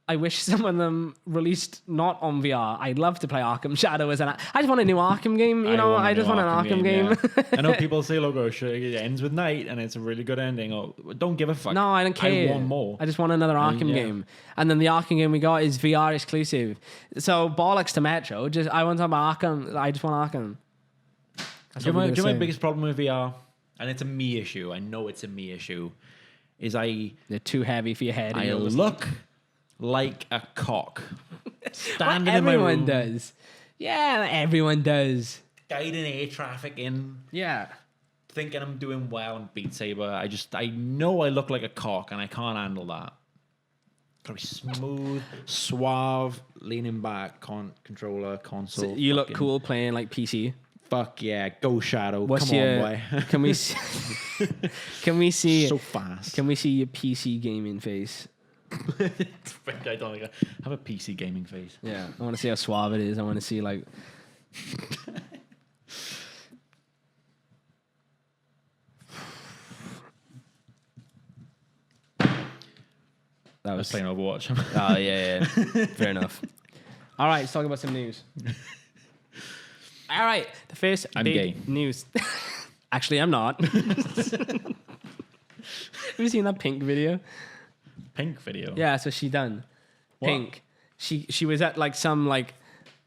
I wish some of them released not on VR. I'd love to play Arkham Shadow as I just want a new Arkham game, you know? I just want an Arkham game. Yeah. I know people say, look, it ends with night and it's a really good ending. Oh, don't give a fuck. No, I don't care. I want more. I just want another Arkham game. And then the Arkham game we got is VR exclusive. So bollocks to Metro. I want to talk about Arkham. I just want Arkham. Do you know my biggest problem with VR? And it's a me issue. I know it's a me issue. Is they're too heavy for your head. I look like a cock. Standing well, in my room. Everyone does. Yeah, everyone does. Guiding air traffic in. Yeah. Thinking I'm doing well in Beat Saber. I know I look like a cock and I can't handle that. Gotta be smooth, suave, leaning back, controller, console. So you look cool playing like PC. Fuck yeah, go Shadow. What's Come your, on, boy. Can we see so fast. Can we see your PC gaming face? I don't think I have a PC gaming face. Yeah, I want to see how suave it is. I want to see like. I was playing Overwatch. Oh yeah. Fair enough. All right, let's talk about some news. All right, the first I'm big gay. news. Actually, I'm not. Have you seen that Pink video? Pink video. Yeah, so she done. What? Pink. She was at like some like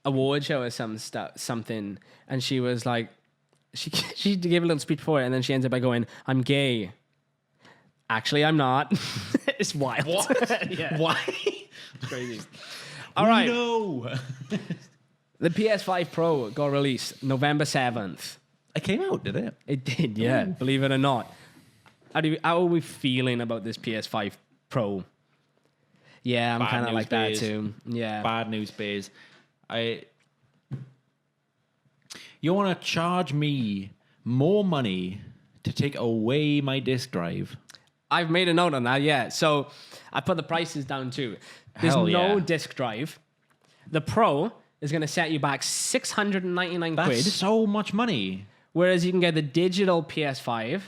award show or something, and she was like, she gave a little speech before it, and then she ends up by going, "I'm gay." Actually, I'm not. It's wild. What? Yeah. Why? It's crazy. All right. No. The PS5 Pro got released November 7th. It came out, did it? It did, yeah. Ooh. Believe it or not. How are we feeling about this PS5 Pro? Yeah, I'm kind of like that too. Yeah. Bad news, Baze. You want to charge me more money to take away my disk drive? I've made a note on that, yeah. So I put the prices down too. There's Hell no yeah. disk drive. The Pro is going to set you back 699 That's quid. so much money. Whereas you can get the digital PS5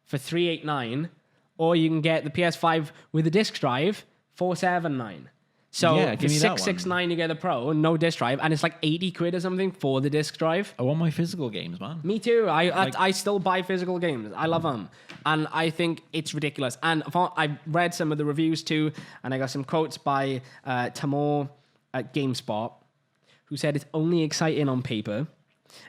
for 389, or you can get the PS5 with the disc drive 479. So Yeah, for give me that one. 669 you get the Pro, no disc drive, and it's like 80 quid or something for the disc drive. I want my physical games, man. Me too. I still buy physical games. I love them. And I think it's ridiculous. And I read some of the reviews too, and I got some quotes by Tamor at GameSpot, who said it's only exciting on paper,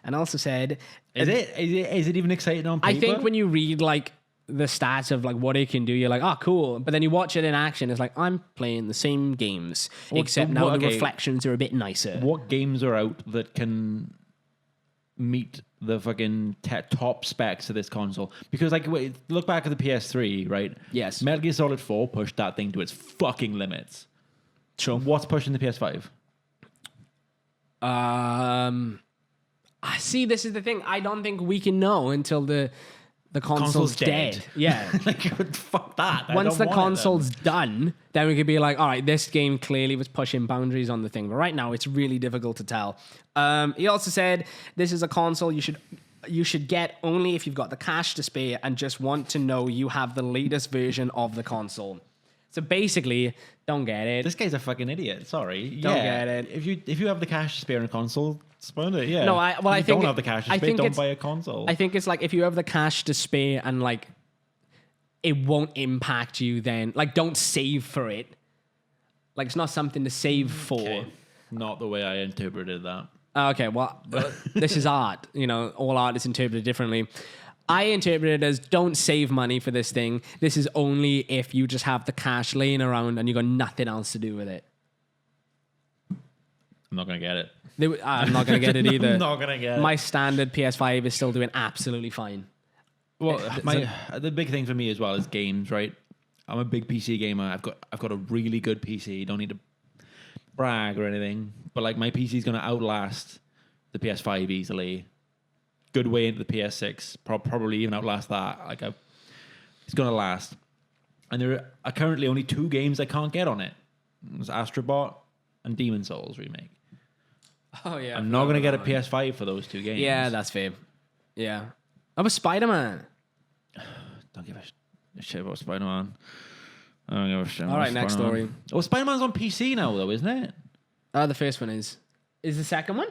and also said... Is it even exciting on paper? I think when you read like the stats of like what it can do, you're like, oh, cool. But then you watch it in action, it's like, I'm playing the same games, except now the reflections are a bit nicer. What games are out that can meet the fucking top specs of this console? Because like, look back at the PS3, right? Yes. Metal Gear Solid 4 pushed that thing to its fucking limits. Sure. What's pushing the PS5? See, this is the thing. I don't think we can know until the console's dead. Yeah. Like, fuck that. Once the console's done, then we could be like, all right, this game clearly was pushing boundaries on the thing. But right now, it's really difficult to tell. He also said this is a console you should get only if you've got the cash to spare and just want to know you have the latest version of the console. So basically, don't get it. This guy's a fucking idiot. Sorry. Don't get it. If you have the cash to spare in a console, spend it. Yeah. No, I think don't have the cash to spare. Don't buy a console. I think it's like if you have the cash to spare and like it won't impact you, then like don't save for it. Like it's not something to save for. Okay. Not the way I interpreted that. Okay, well, this is art. You know, all art is interpreted differently. I interpret it as don't save money for this thing. This is only if you just have the cash laying around and you got nothing else to do with it. I'm not going to get it. I'm not going to get it either. I'm not going to get it. My standard PS5 is still doing absolutely fine. Well, the big thing for me as well is games, right? I'm a big PC gamer. I've got a really good PC. Don't need to brag or anything, but like my PC is going to outlast the PS5 easily. Good way into the PS6, probably even outlast that. Like it's going to last. And there are currently only 2 games I can't get on it. It's Astrobot and Demon Souls remake. Oh yeah. I'm not going to get a PS5 for those 2 games. Yeah, that's fair. Yeah. How about Spider-Man? Don't give a shit about Spider-Man. I don't give a shit. All right, next story. Oh, Spider-Man's on PC now, though, isn't it? The first one is. Is the second one?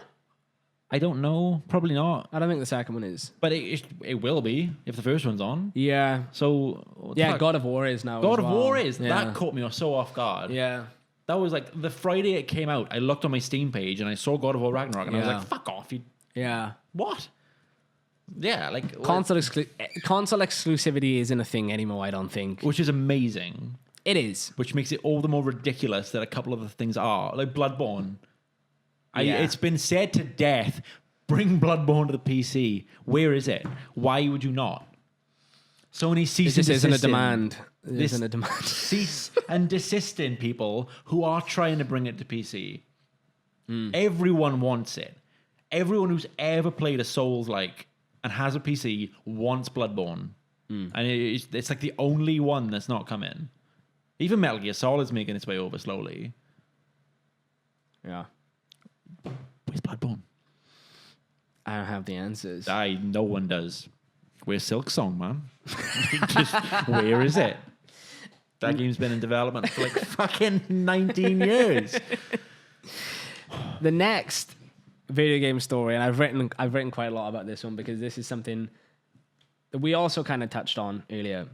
I don't know. Probably not. I don't think the second one is. But it will be if the first one's on. Yeah. So Yeah, God of War is now. God as of well. War is. Yeah. That caught me so off guard. Yeah. That was like the Friday it came out. I looked on my Steam page and I saw God of War Ragnarok, and I was Yeah. like, "Fuck off! You Yeah. what?" Yeah, like Console exclusivity isn't a thing anymore, I don't think. which is amazing. It is. Which makes it all the more ridiculous that a couple of the things are like Bloodborne. Yeah. It's been said to death. Bring Bloodborne to the PC. Where is it? Why would you not? Sony cease This and isn't a desist in. demand. This Isn't a demand. cease and desist in people who are trying to bring it to PC. Everyone wants it. Everyone who's ever played a Souls-like and has a PC wants Bloodborne. And it's like the only one that's not come in. Even Metal Gear Solid's making its way over slowly. Yeah. Where's Bloodborne? I don't have the answers. No one does. Where's Silk Song, man? Just, where is it? That game's been in development for like fucking 19 years. The next video game story, and I've written quite a lot about this one because this is something that we also kind of touched on earlier.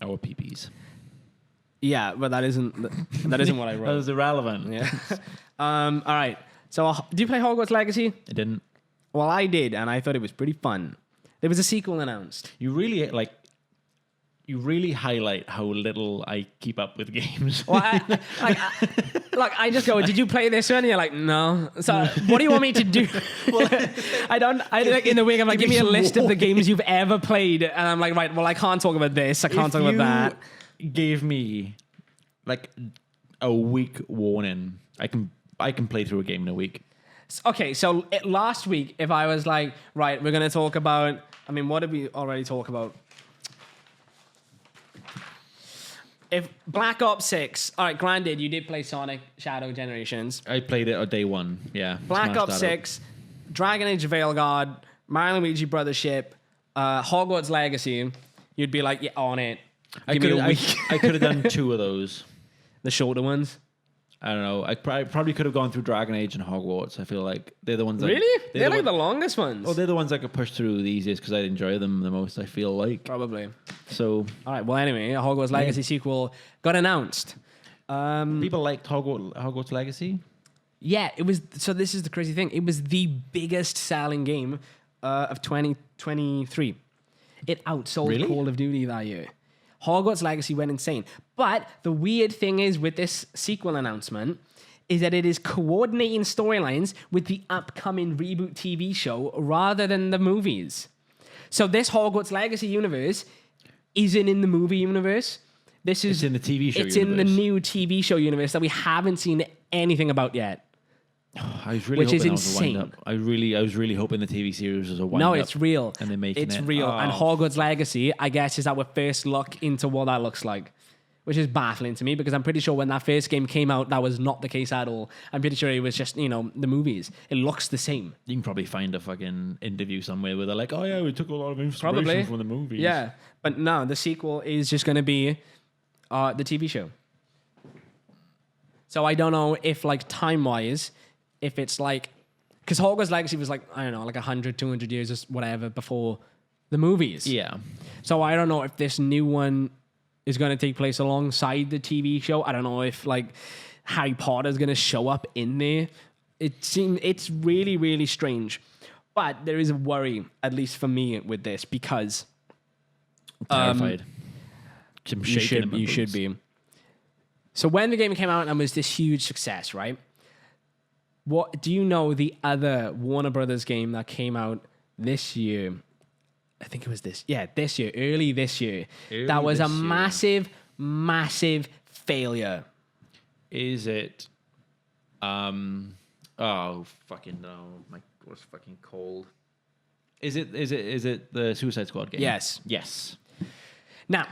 Our peepees. Yeah, but that isn't what I That wrote. was irrelevant. Yeah. All right. So, do you play Hogwarts Legacy? It didn't. Well, I did, and I thought it was pretty fun. There was a sequel announced. You really highlight how little I keep up with games. Well, I just go, did you play this one? And you're like, no. So what do you want me to do? I like in the week, I'm like, give me a list of the games you've ever played. And I'm like, right, well, I can't talk about this. I can't talk about that. Gave me like a week warning. I can play through a game in a week. Okay, so last week, if I was like, right, we're going to talk about, I mean, what did we already talk about? If Black Ops 6, all right, granted, you did play Sonic Shadow Generations. I played it on day one. Yeah. Black smashed Ops that up. 6, Dragon Age Veilguard, Mario and Luigi Brothership, Hogwarts Legacy, you'd be like, yeah, on it. Give me a week. I could have done two of those. The shorter ones. I don't know. I probably could have gone through Dragon Age and Hogwarts. I feel like they're the ones. Really? They're like the longest ones. Oh, they're the ones I could push through the easiest because I enjoy them the most. I feel like Probably. so. All right. Well, anyway, a Hogwarts Legacy sequel got announced. People liked Hogwarts Legacy. Yeah, it was. So this is the crazy thing. It was the biggest selling game of 2023. It outsold Really? Call of Duty that year. Hogwarts Legacy went insane. But the weird thing is with this sequel announcement is that it is coordinating storylines with the upcoming reboot TV show rather than the movies. So this Hogwarts Legacy universe isn't in the movie universe. It's in the TV show It's in the universe. new TV show universe that we haven't seen anything about yet. I was really Which is hoping that was a wind insane. up. I was really hoping the TV series was a wind No, up. it's real. And they're making it's it. real. Oh. And Hogwarts Legacy, I guess, is our first look into what that looks like, which is baffling to me because I'm pretty sure when that first game came out, that was not the case at all. I'm pretty sure it was just, the movies. It looks the same. You can probably find a fucking interview somewhere where they're like, "Oh yeah, we took a lot of inspiration from the movies." Yeah. But no, the sequel is just going to be the TV show. So I don't know if, like, time-wise, if it's like... Because Hogwarts Legacy was like, I don't know, like 100, 200 years or whatever before the movies. Yeah. So I don't know if this new one is going to take place alongside the TV show. I don't know if, like, Harry Potter is going to show up in there. It's really, really strange. But there is a worry, at least for me, with this because... Terrified. I'm shaking in my you boots. should be. So when the game came out and was this huge success, right? What do you know the other Warner Brothers game that came out this year? I think it was this year, early this year. That was a this year. massive, massive failure. Is it? Oh fucking no! My what's fucking cold? Is it the Suicide Squad game? Yes. Yes. Now,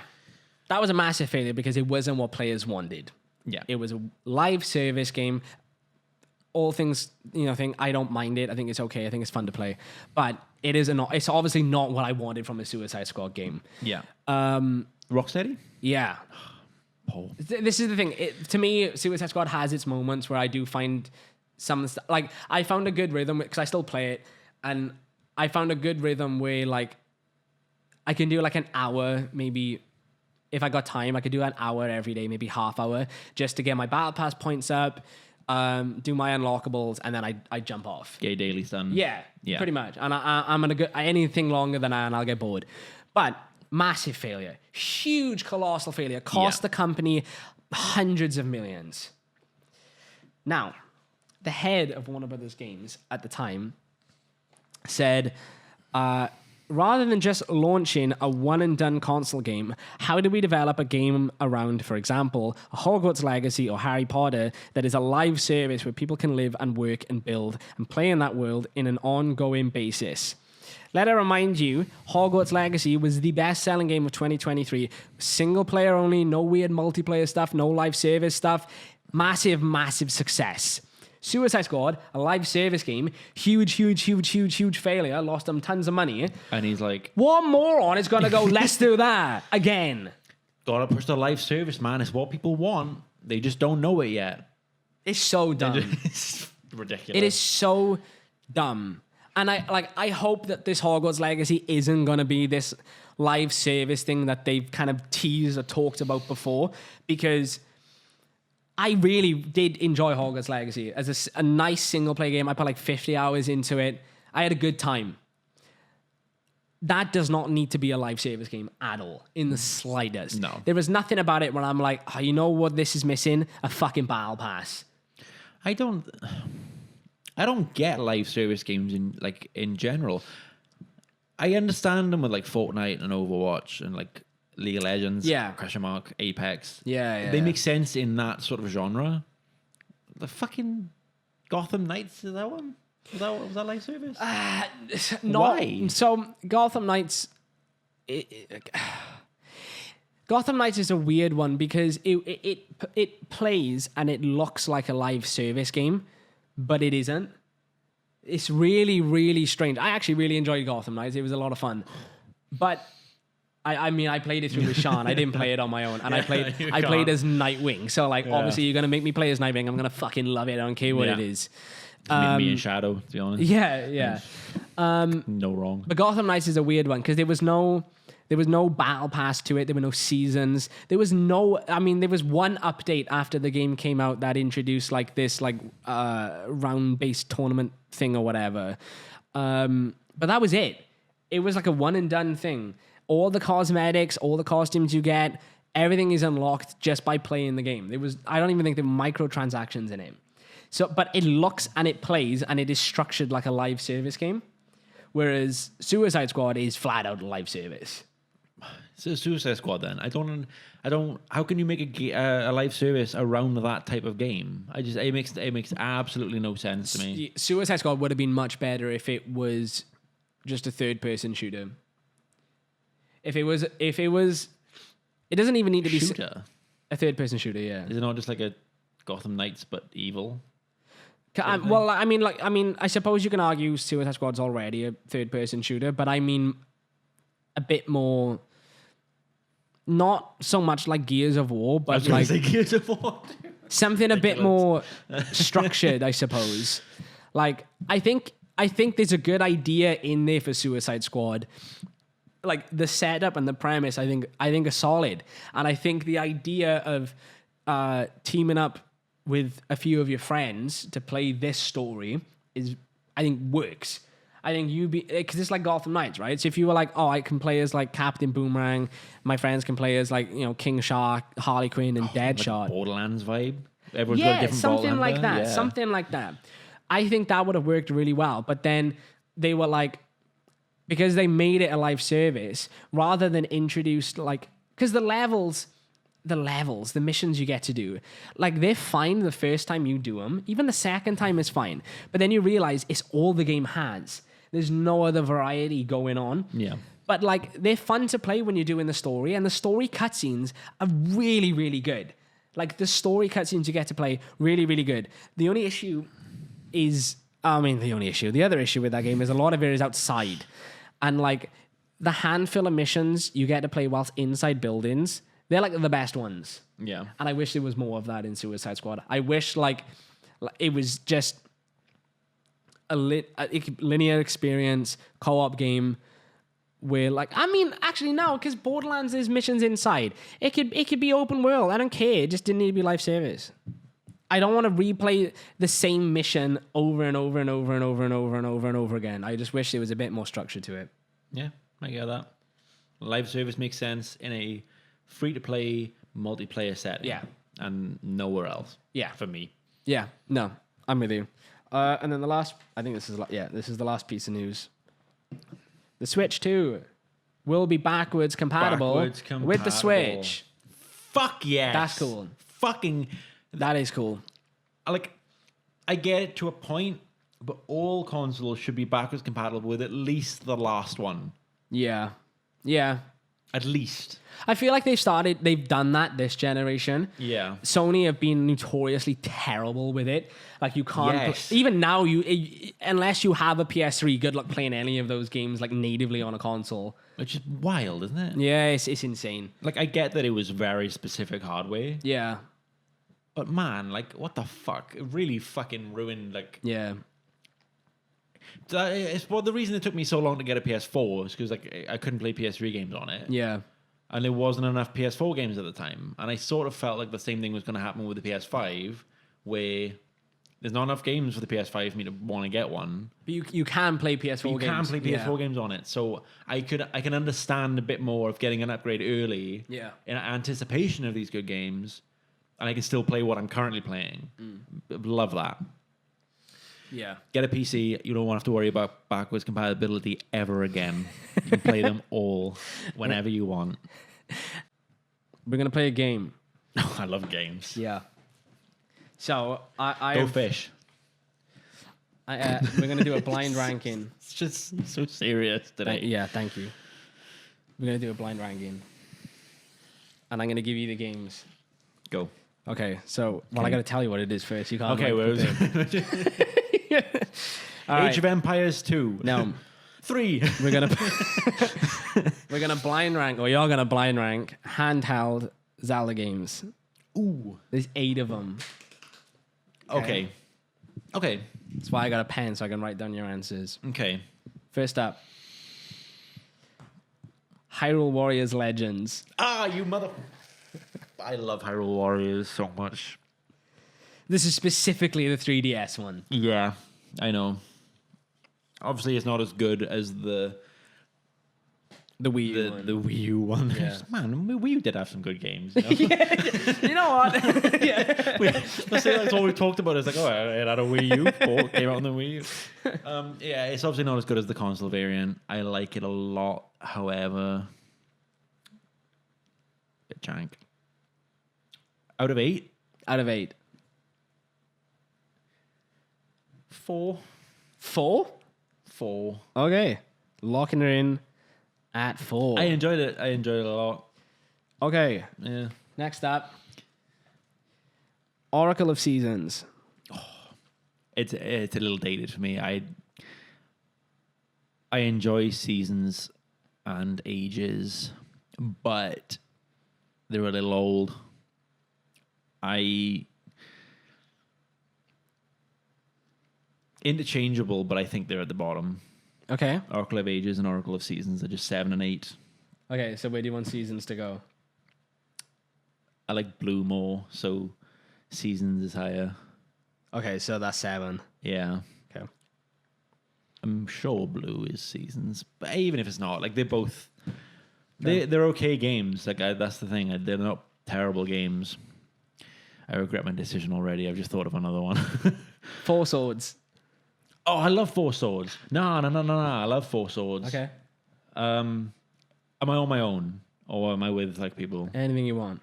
that was a massive failure because it wasn't what players wanted. Yeah. It was a live service game. All things, I don't mind it. I think it's okay. I think it's fun to play. But it's obviously not what I wanted from a Suicide Squad game. Yeah. Rocksteady? Yeah. Paul. This is the thing. To me, Suicide Squad has its moments where I do find some like I found a good rhythm because I still play it, and I found a good rhythm where like I can do like an hour maybe. If I got time, I could do an hour every day, maybe half hour, just to get my battle pass points up, do my unlockables, and then I jump off. Get your dailies done. Yeah, pretty much. And I'm gonna go anything longer than that, and I'll get bored. But massive failure, huge, colossal failure, cost the company hundreds of millions. Now, the head of Warner Brothers Games at the time said, rather than just launching a one-and-done console game, how do we develop a game around, for example, a Hogwarts Legacy or Harry Potter that is a live service where people can live and work and build and play in that world in an ongoing basis? Let I remind you, Hogwarts Legacy was the best-selling game of 2023. Single player only, no weird multiplayer stuff, no live service stuff. Massive, massive success. Suicide Squad, a live service game, huge failure, lost them tons of money. And he's like, what moron is going to go, let's do that again? gotta push the live service, man. It's what people want. They just don't know it yet. It's so dumb. It's ridiculous. It is so dumb. And I hope that this Hogwarts Legacy isn't going to be this live service thing that they've kind of teased or talked about before, because I really did enjoy Hogwarts Legacy as a nice single-player game. I put like 50 hours into it. I had a good time. That does not need to be a live service game at all, in the slightest. No. There was nothing about it where I'm like, oh, you know what this is missing? A fucking battle pass. I don't get live service games in general. I understand them with like Fortnite and Overwatch and like League of Legends, Apex. Yeah. They make sense in that sort of genre. The fucking Gotham Knights, is that one? Was that live service? Why? So Gotham Knights, Gotham Knights is a weird one because it plays and it looks like a live service game, but it isn't. It's really, really strange. I actually really enjoyed Gotham Knights. It was a lot of fun. But I mean, I played it through with Sean. I didn't play it on my own. And I played as Nightwing. So obviously you're going to make me play as Nightwing. I'm going to fucking love it. I don't care what it is. Me and Shadow, to be honest. Yeah. No wrong. But Gotham Knights is a weird one because there was no battle pass to it. There were no seasons. There was one update after the game came out that introduced like this round-based tournament thing or whatever. But that was it. It was like a one and done thing. All the cosmetics, all the costumes you get, everything is unlocked just by playing the game. I don't even think there were microtransactions in it. So, but it looks and it plays and it is structured like a live service game. Whereas Suicide Squad is flat out a live service. So Suicide Squad, then I don't. How can you make a live service around that type of game? It makes absolutely no sense to me. Suicide Squad would have been much better if it was just a third-person shooter. If it was, it doesn't even need to be a third-person shooter. Yeah, is it not just like a Gotham Knights but evil? I suppose you can argue Suicide Squad's already a third-person shooter, but I mean a bit more. Not so much like Gears of War, but like Gears of War. Something a bit more structured, I suppose. Like I think there's a good idea in there for Suicide Squad. Like the setup and the premise, I think are solid, and I think the idea of teaming up with a few of your friends to play this story works. I think because it's like Gotham Knights, right? So if you were like, oh, I can play as like Captain Boomerang, my friends can play as like, King Shark, Harley Quinn, and Deadshot. Like Borderlands vibe. Everyone's got a different something Borderlander. like that. Yeah. Something like that. I think that would have worked really well. But then they were like, because they made it a live service, rather than introduce because the missions you get to do, like they're fine the first time you do them. Even the second time is fine. But then you realize it's all the game has. There's no other variety going on. Yeah. But like they're fun to play when you're doing the story, and the story cutscenes are really, really good. Like the story cutscenes you get to play, really, really good. The other issue with that game is a lot of it is outside. And like the handful of missions you get to play whilst inside buildings They're like the best ones. Yeah. And I wish there was more of that in Suicide Squad. I wish like it was just a linear experience, co-op game where like, I mean, actually no, because Borderlands there's missions inside. It could be open world. I don't care. It just didn't need to be live service. I don't want to replay the same mission over and over and over and over and over and over and over again. I just wish there was a bit more structure to it. Yeah, I get that. Live service makes sense in a free-to-play multiplayer setting. Yeah. And nowhere else. Yeah. For me. Yeah, no, I'm with you. And then the last, I think this is the last piece of news. The Switch 2 will be backwards compatible with the Switch. Fuck yes. That's cool. Fucking... That is cool. Like, I get it to a point, but all consoles should be backwards compatible with at least the last one. Yeah. Yeah. At least. I feel like they've done that this generation. Yeah. Sony have been notoriously terrible with it. Like you can't, Yes. even now, unless you have a PS3, good luck playing any of those games like natively on a console. Which is wild, isn't it? Yeah, it's insane. Like, I get that it was very specific hardware, Yeah. but man, like, what the fuck? It really fucking ruined, like... Yeah. Well, the reason it took me so long to get a PS4 is because like I couldn't play PS3 games on it. Yeah. And there wasn't enough PS4 games at the time. And I sort of felt like the same thing was going to happen with the PS5, where there's not enough games for the PS5 for me to want to get one. But you can play PS4 games. You can play PS4 games on it. So I can understand a bit more of getting an upgrade early in anticipation of these good games. And I can still play what I'm currently playing. Love that. Yeah. Get a PC. You don't want to have to worry about backwards compatibility ever again. You can play them all whenever you want. We're going to play a game. I love games. Yeah. So I Go fish. we're going to do a blind ranking. It's just so serious today. Yeah, thank you. We're going to do a blind ranking. And I'm going to give you the games. Go. Okay, so I got to tell you what it is first. You can't. Okay, All right. Age of Empires 2. No. 3. We're gonna blind rank, or you're gonna blind rank handheld Zelda games. Ooh. There's 8 of them. Okay. That's why I got a pen so I can write down your answers. Okay. First up, Hyrule Warriors Legends. Ah, you mother... I love Hyrule Warriors so much. This is specifically the 3DS one. Yeah, I know. Obviously, it's not as good as the Wii U one. The Wii U one. Yeah. Man, Wii U did have some good games. You know? You know what? Yeah. Let's say that's all we talked about. It's like, oh, it had a Wii U. Port came out on the Wii U. Yeah, it's obviously not as good as the console variant. I like it a lot. However, bit jank. Out of 8? Out of 8. 4. 4? 4. Okay. Locking her in at 4. I enjoyed it. I enjoyed it a lot. Okay. Yeah. Next up, Oracle of Seasons. It's a little dated for me. I enjoy Seasons and Ages, but they're a little old. Interchangeable, but I think they're at the bottom. Okay. Oracle of Ages and Oracle of Seasons are just 7 and 8. Okay, so where do you want Seasons to go? I like Blue more, so Seasons is higher. Okay, so that's 7. Yeah. Okay. I'm sure Blue is Seasons, but even if it's not, like they're both, they're okay games. Like that's the thing. They're not terrible games. I regret my decision already. I've just thought of another one. 4 Swords. Oh, I love Four Swords. No. I love Four Swords. Okay. Am I on my own, or am I with like people? Anything you want.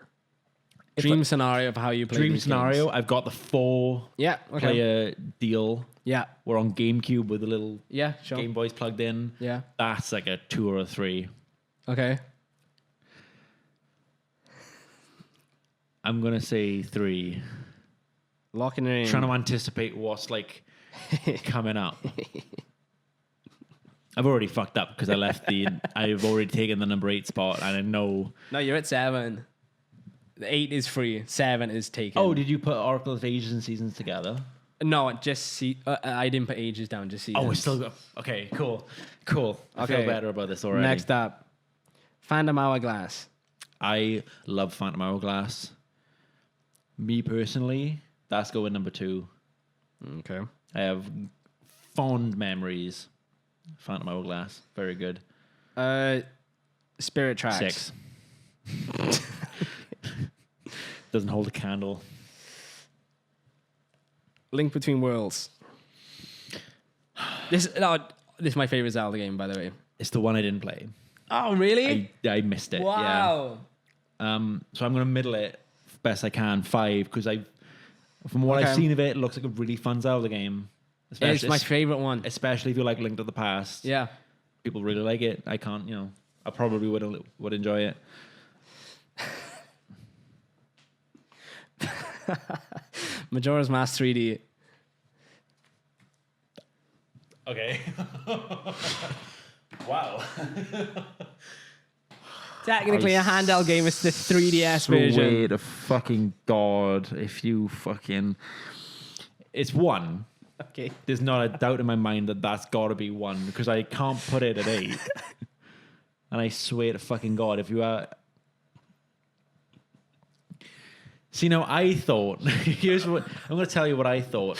Dream scenario of how you play Dream these scenario. games. I've got the 4 Yeah. Okay. player deal. Yeah. We're on GameCube with the little Yeah. Sure. Game Boys plugged in. Yeah. That's like a 2 or a 3. Okay. I'm gonna say 3. Locking her in. Trying to anticipate what's like coming up. I've already fucked up because I've already taken the number 8 spot, and I know. No, you're at 7. 8 is free. 7 is taken. Oh, did you put Oracle of Ages and Seasons together? No, just I didn't put ages down. Just seasons. Oh, it's still okay. Cool. I feel better about this already. Next up, Phantom Hourglass. I love Phantom Hourglass. Me personally, that's going number 2. Okay. I have fond memories. Phantom Hourglass, very good. Spirit Tracks. 6. Doesn't hold a candle. Link Between Worlds. This is my favorite Zelda game, by the way. It's the one I didn't play. Oh, really? I missed it. Wow. Yeah. So I'm going to middle it best I can. 5 because from what I've seen of it, it looks like a really fun Zelda game. It's my favorite one. Especially if you like Link to the Past. Yeah. People really like it. I can't, I probably would enjoy it. Majora's Mask 3D. Okay. Wow. Technically a handheld game. It's the 3DS version. Swear to fucking God, if you fucking... It's 1. Okay. There's not a doubt in my mind that that's got to be 1 because I can't put it at 8. And I swear to fucking God, if you are... See, now I thought... Here's what... I'm going to tell you what I thought.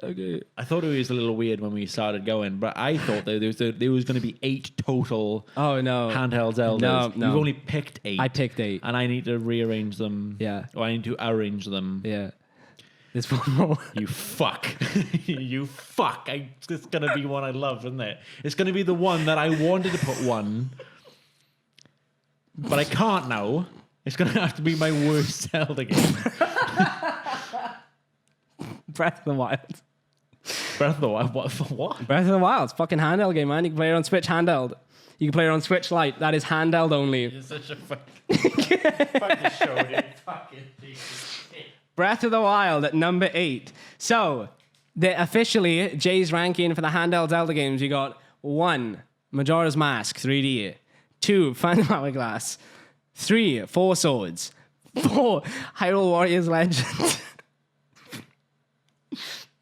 Okay. I thought it was a little weird when we started going, but I thought that there was going to be 8 total handheld Zeldas. No. You've only picked 8. I picked 8. And I need to rearrange them. Yeah. Or I need to arrange them. Yeah. There's one more. You fuck. You fuck. It's going to be one I love, isn't it? It's going to be the one that I wanted to put 1. But I can't now. It's going to have to be my worst Zelda game. Breath of the Wild. Breath of the Wild? What? Breath of the Wild. It's a fucking handheld game, man. You can play it on Switch handheld. You can play it on Switch Lite. That is handheld only. You're such a fucking show, dude. Fucking Jesus. Breath of the Wild at number 8. So, officially, Jay's ranking for the handheld Zelda games, you got 1, Majora's Mask 3D. 2, Phantom Hourglass. 3, Four Swords. 4, Hyrule Warriors Legend.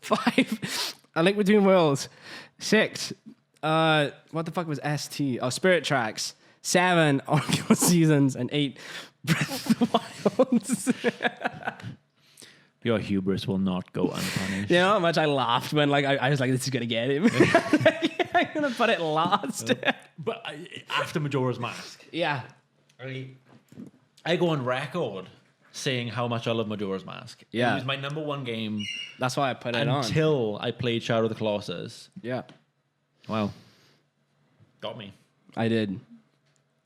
5, A Link Between Worlds. 6, what the fuck was ST? Oh, Spirit Tracks. 7, Oracle Seasons. And 8, Breath of the Wild. Your hubris will not go unpunished. You know how much I laughed when I was like, this is going to get him. I'm going to put it last. But after Majora's Mask. Yeah. I go on record saying how much I love Majora's Mask. Yeah. It was my number 1 game That's why I put it on. until I played Shadow of the Colossus. Yeah. Wow. Got me. I did.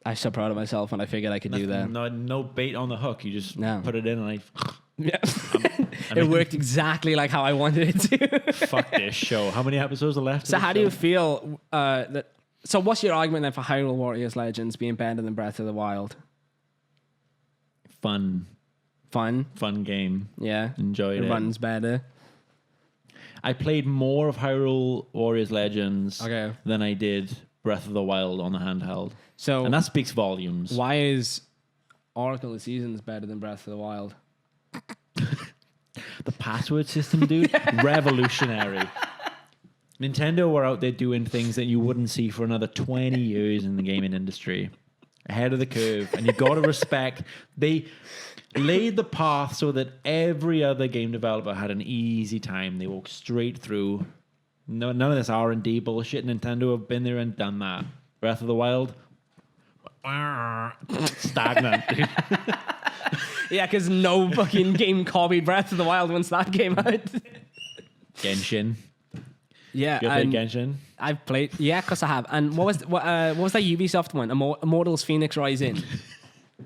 I'm so proud of myself when I figured I could do that. No bait on the hook. You just No. put it in and Yeah. It worked exactly like how I wanted it to. fuck this show. How many episodes are left? So how do you feel that... So what's your argument then for Hyrule Warriors Legends being better than Breath of the Wild? Fun game. Yeah. Enjoyed it. Runs better. I played more of Hyrule Warriors Legends than I did Breath of the Wild on the handheld. So And that speaks volumes. why is Oracle of Seasons better than Breath of the Wild? The password system, dude, revolutionary. Nintendo were out there doing things that you wouldn't see for another 20 years in the gaming industry. Ahead of the curve. And you got to respect, they laid the path so that every other game developer had an easy time. They walked straight through. None of this R&D bullshit. Nintendo have been there and done that. Breath of the Wild, stagnant, dude. Yeah, because no fucking game copied Breath of the Wild once that came out. Genshin. Yeah, You played Genshin? I've played. Yeah, of course I have. And what was that Ubisoft one? Immortals Phoenix Rising.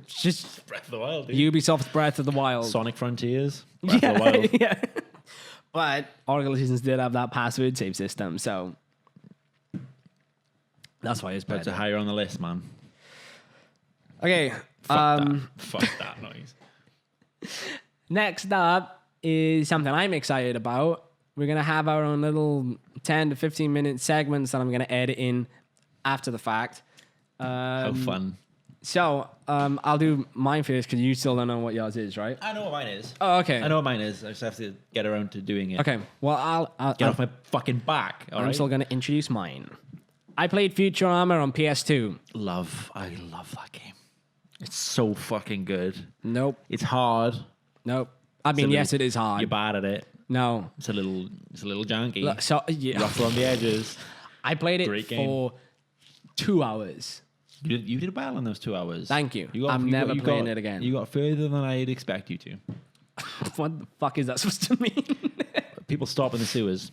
Just Breath of the Wild, dude. Ubisoft's Breath of the Wild. Sonic Frontiers. Breath of the Wild. Yeah. But Oracle Seasons did have that password save system, so that's why it's Puts better. it higher on the list, man. Okay. Fuck that noise. Next up is something I'm excited about. We're going to have our own little 10 to 15 minute segments that I'm going to edit in after the fact. How fun. So, I'll do mine first because you still don't know what yours is, right? I know what mine is. Oh, okay. I know what mine is. I just have to get around to doing it. Okay. Well, I'll Get off my fucking back. All I'm right? still going to introduce mine. I played Futurama on PS2. I love that game. It's so fucking good. Nope. It's hard. Nope. I mean, yes, it is hard. You're bad at it. No. It's a little janky. Look, so, yeah. Rough around the edges. I played it Great game. for 2 hours. You did well in those 2 hours. Thank you. I'm never playing it again. You got further than I'd expect you to. What the fuck is that supposed to mean? People stop in the sewers.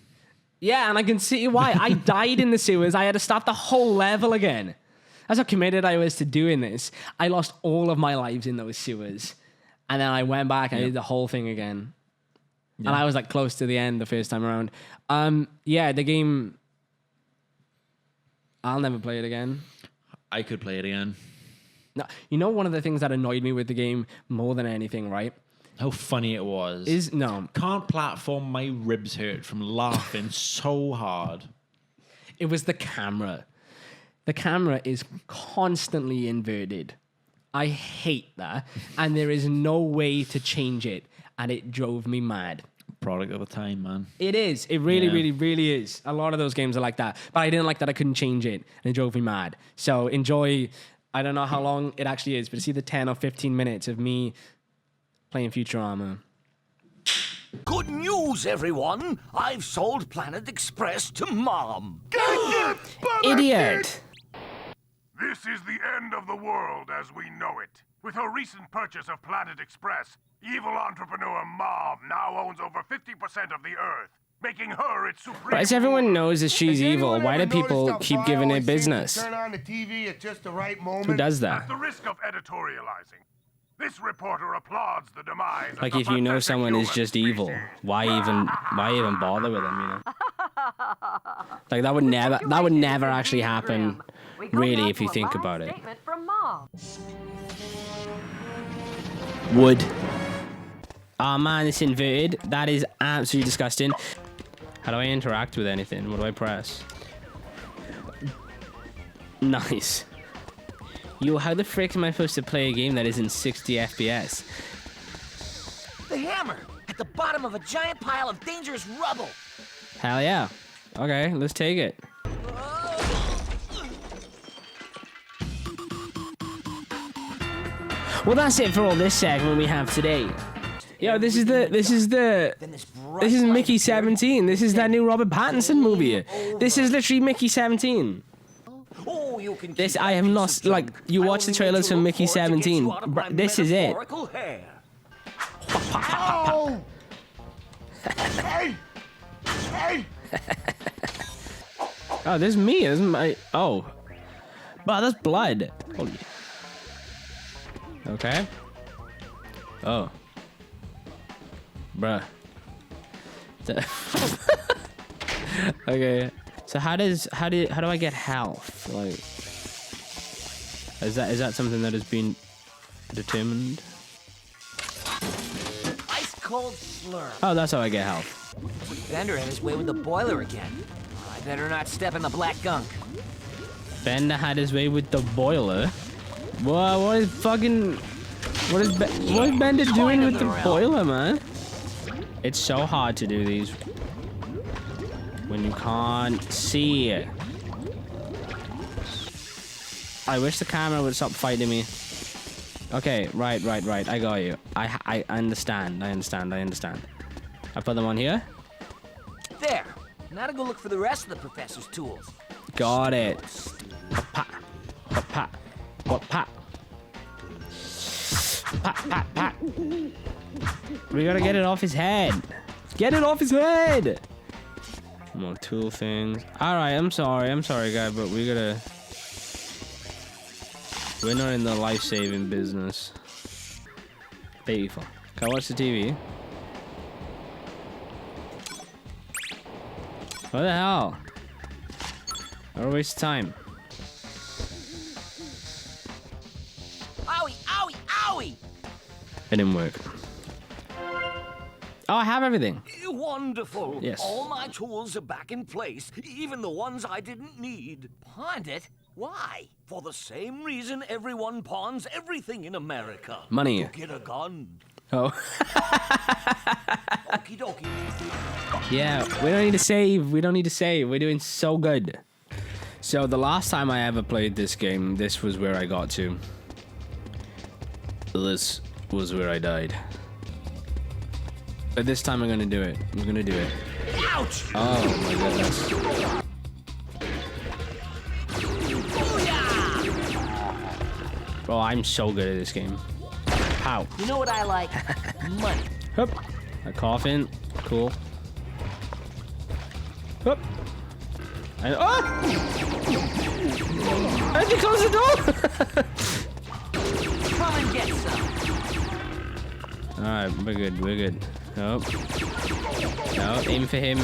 Yeah, and I can see why. I died in the sewers. I had to start the whole level again. That's how committed I was to doing this. I lost all of my lives in those sewers. And then I went back and I did the whole thing again. Yeah. And I was like close to the end the first time around. Yeah, the game... I'll never play it again. I could play it again. No, you know one of the things that annoyed me with the game more than anything, right? How funny it was. Can't platform. My ribs hurt from laughing so hard. It was the camera. The camera is constantly inverted. I hate that. And there is no way to change it. And it drove me mad. Product of the time, man. It is. It really, really, really is. A lot of those games are like that. But I didn't like that I couldn't change it. And it drove me mad. So enjoy, I don't know how long it actually is, but it's either 10 or 15 minutes of me playing Futurama. Good news, everyone! I've sold Planet Express to Mom. Idiot! This is the end of the world as we know it. With her recent purchase of Planet Express, evil entrepreneur Mom now owns over 50% of the Earth, making her its supreme... But as everyone knows that she's evil, why do people keep giving her business? Turn on the TV at just the right moment. Who does that? At the risk of editorializing, this reporter applauds the demise Like of if the you know pathetic someone is human just evil, species. why even bother with them, you know? Like that would never actually happen, really, if you think about it. Wood. Oh man, it's inverted. That is absolutely disgusting. How do I interact with anything? What do I press? Nice. Yo, how the frick am I supposed to play a game that is in 60 FPS? The hammer! At the bottom of a giant pile of dangerous rubble! Hell yeah. Okay, let's take it. Well, that's it for all this segment we have today. Yo, this is Mickey 17. This is that new Robert Pattinson movie. This is literally Mickey 17. This I have lost. Like you watch the trailers for Mickey 17. This is it. Oh, this is me. This is my. Oh, wow, that's blood. Holy. Okay. Oh. Bruh. Okay. So how do I get health? Like, is that something that has been determined? Ice cold slurm. Oh, that's how I get health. Bender had his way with the boiler again. I better not step in the black gunk. Bender had his way with the boiler. What is Bender doing with the boiler, man? It's so hard to do these when you can't see it. I wish the camera would stop fighting me. Okay, right. I got you. I understand. I put them on here. There. Now to go look for the rest of the professor's tools. Got it. Pat. Pat. We gotta get it off his head. Get it off his head. More tool things. All right, I'm sorry, guy, but we're not in the life-saving business. Beautiful. Can I watch the TV? What the hell? What a waste of time. Owie! It didn't work. Oh, I have everything. Wonderful. Yes. All my tools are back in place, even the ones I didn't need. Pawned it? Why? For the same reason everyone pawns everything in America. Money. To get a gun. Oh. Okie dokie. Yeah, we don't need to save. We don't need to save. We're doing so good. So the last time I ever played this game, this was where I got to. This was where I died. But this time I'm gonna do it. I'm gonna do it. Ouch! Oh my goodness. Bro, I'm so good at this game. How? You know what I like? Money. Hup. A coffin. Cool. Hup. And, oh! I had to close the door! Come and get some. Alright, we're good, we're good. Nope. No, aim for him.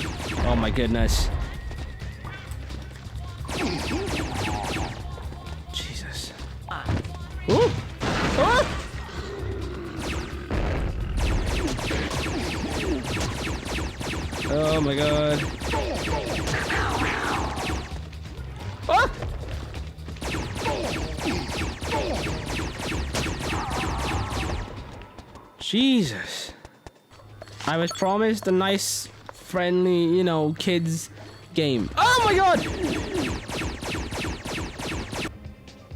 Oh my goodness. Jesus. Ooh! Oh! Oh my god. Oh! Jesus. I was promised a nice, friendly, you know, kids game. Oh my god!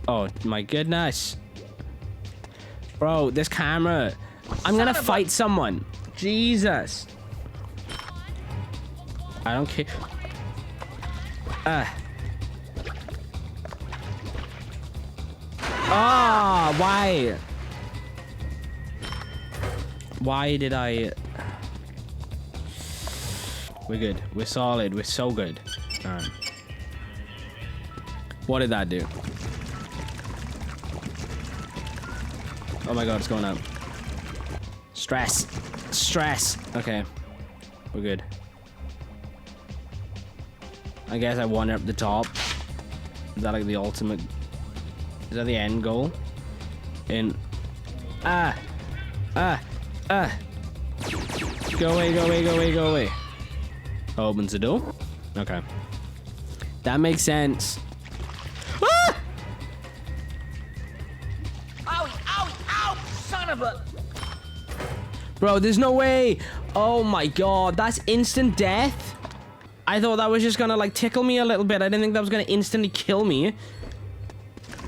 Oh my goodness. Bro, this camera. I'm gonna fight someone. Jesus. I don't care. Ah, why? Why did I... We're good. We're solid. We're so good. Alright. What did that do? Oh my god, it's going up. Stress. Stress. Okay. We're good. I guess I wander up the top. Is that like the ultimate... Is that the end goal? And... Go away, go away, go away, go away. Opens the door. Okay. That makes sense. Ah! Owie, owie, ow! Son of a... Bro, there's no way. Oh my god, that's instant death? I thought that was just gonna like tickle me a little bit. I didn't think that was gonna instantly kill me.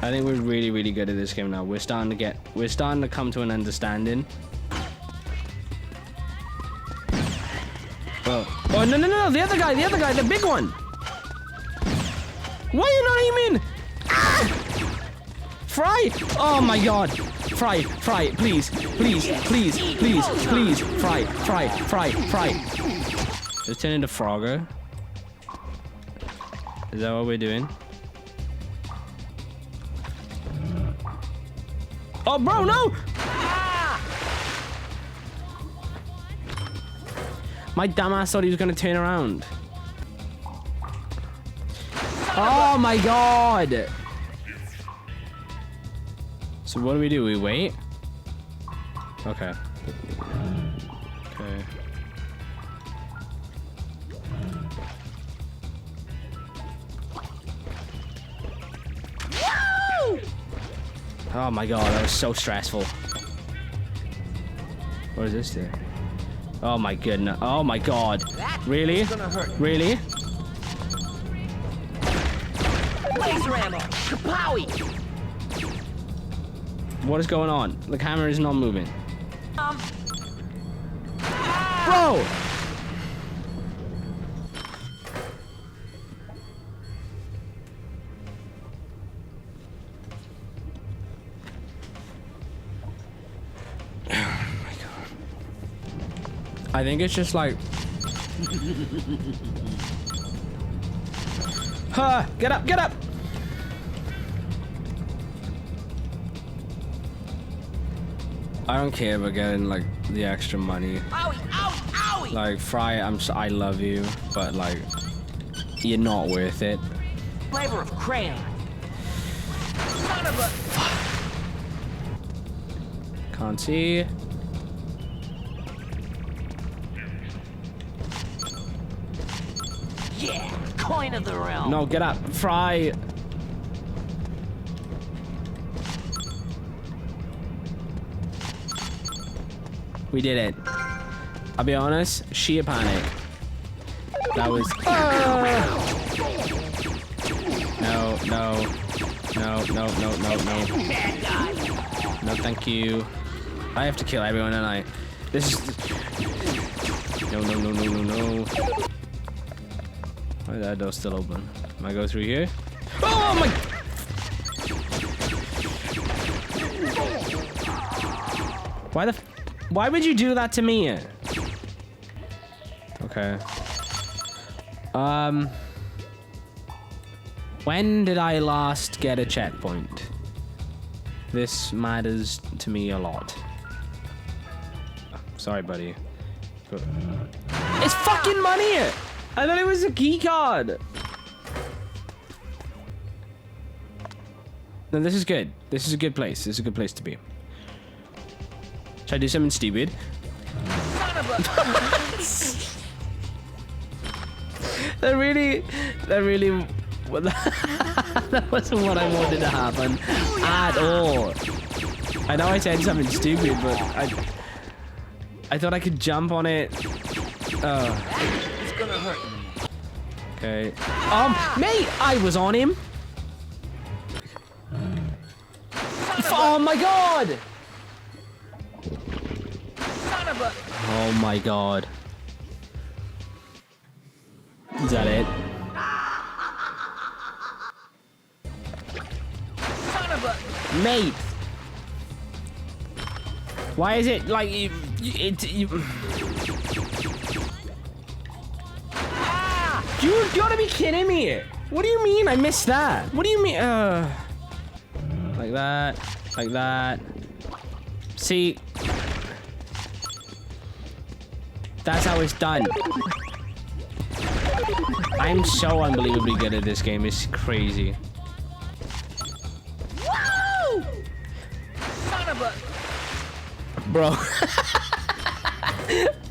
I think we're really, really good at this game now. We're starting to come to an understanding. Oh, no, no, no, the other guy, the big one. Why are you not aiming? Ah! Fry! Oh my god. Fry, please, please, please, please, please. Fry. Let's turn into Frogger. Is that what we're doing? Oh, bro, no! My dumbass thought he was gonna turn around. Oh my god! So what do? We wait? Okay. Okay. Oh my god, that was so stressful. What is this there? Oh my goodness. Oh my god. Really? Really? Laser ammo! Kapowie! What is going on? The camera is not moving. Bro! I think it's just like... Ha! Get up, get up! I don't care about getting like the extra money. Owie, owie, owie! Like Fry, I love you, but like you're not worth it. Flavor of crayon. Son of a... Can't see. Yeah, coin of the realm. No, get up, Fry. We did it. I'll be honest, sheer panic. That was... No, no. No, no, no, no, no. No, thank you. I have to kill everyone, and I... This is... No, no, no, no, no, no. Why is that door still open? Can I go through here? Oh my... Why would you do that to me? Okay. When did I last get a checkpoint? This matters to me a lot. Sorry, buddy. But... It's fucking money! I thought it was a key card. No, this is good. This is a good place. This is a good place to be. Should I do something stupid? That really, that wasn't what I wanted to happen at all. I know I said something stupid, but I thought I could jump on it. It's gonna hurt. Okay. Mate, I was on him. Oh my god! Oh my god. Is that it? Mate! Why is it like you gotta be kidding me! What do you mean I missed that? What do you mean? Like that. Like that. See? That's how it's done. I'm so unbelievably good at this game. It's crazy. Woo! Son of a... Bro.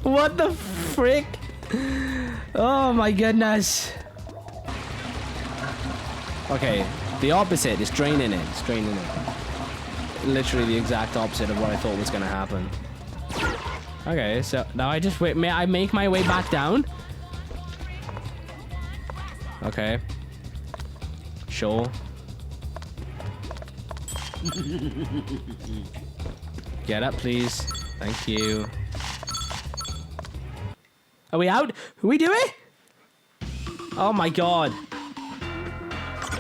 What the frick? Oh my goodness. Okay, the opposite is draining it. It's draining it. Literally the exact opposite of what I thought was gonna happen. Okay, so now I just wait. May I make my way back down? Okay. Sure. Get up, please. Thank you. Are we out? Are we doing? Oh my god.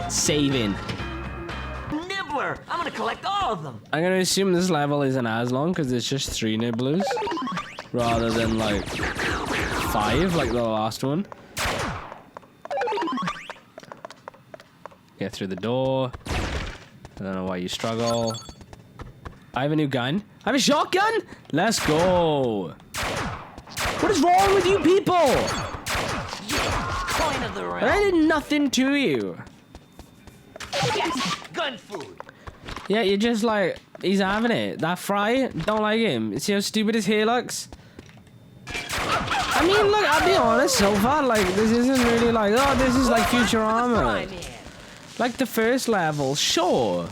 Saving. Nibbler! I'm gonna collect all of them. I'm gonna assume this level isn't as long because it's just 3 nibblers rather than like 5 like the last one. Get through the door. I don't know why you struggle. I have a new gun. I have a shotgun? Let's go. What is wrong with you people? Coin of the realm. I did nothing to you. Yes, gun food. Yeah, you're just like, he's having it. That Fry, don't like him. See how stupid his hair looks? I mean, look, I'll be honest, so far, like, this isn't really like, oh, this is like Futurama. Like the first level, sure.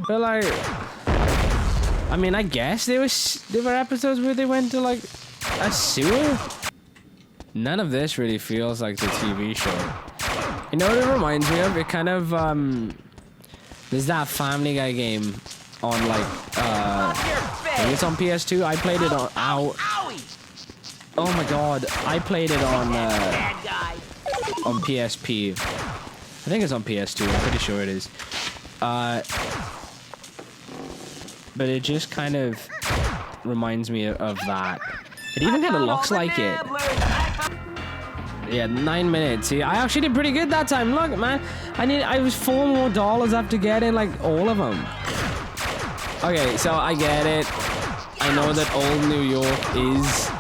But like, I mean, I guess there were episodes where they went to like a sewer. None of this really feels like the TV show. You know what it reminds me of? It kind of there's that Family Guy game on like I think it's on PS2. I played it on oh my god, I played it on PSP. I think it's on PS2. I'm pretty sure it is. But it just kind of reminds me of that. It even kind of looks like it. Yeah, 9 minutes. See, I actually did pretty good that time. Look, man, I was $4 more after getting like all of them. Okay, so I get it. I know that old New York is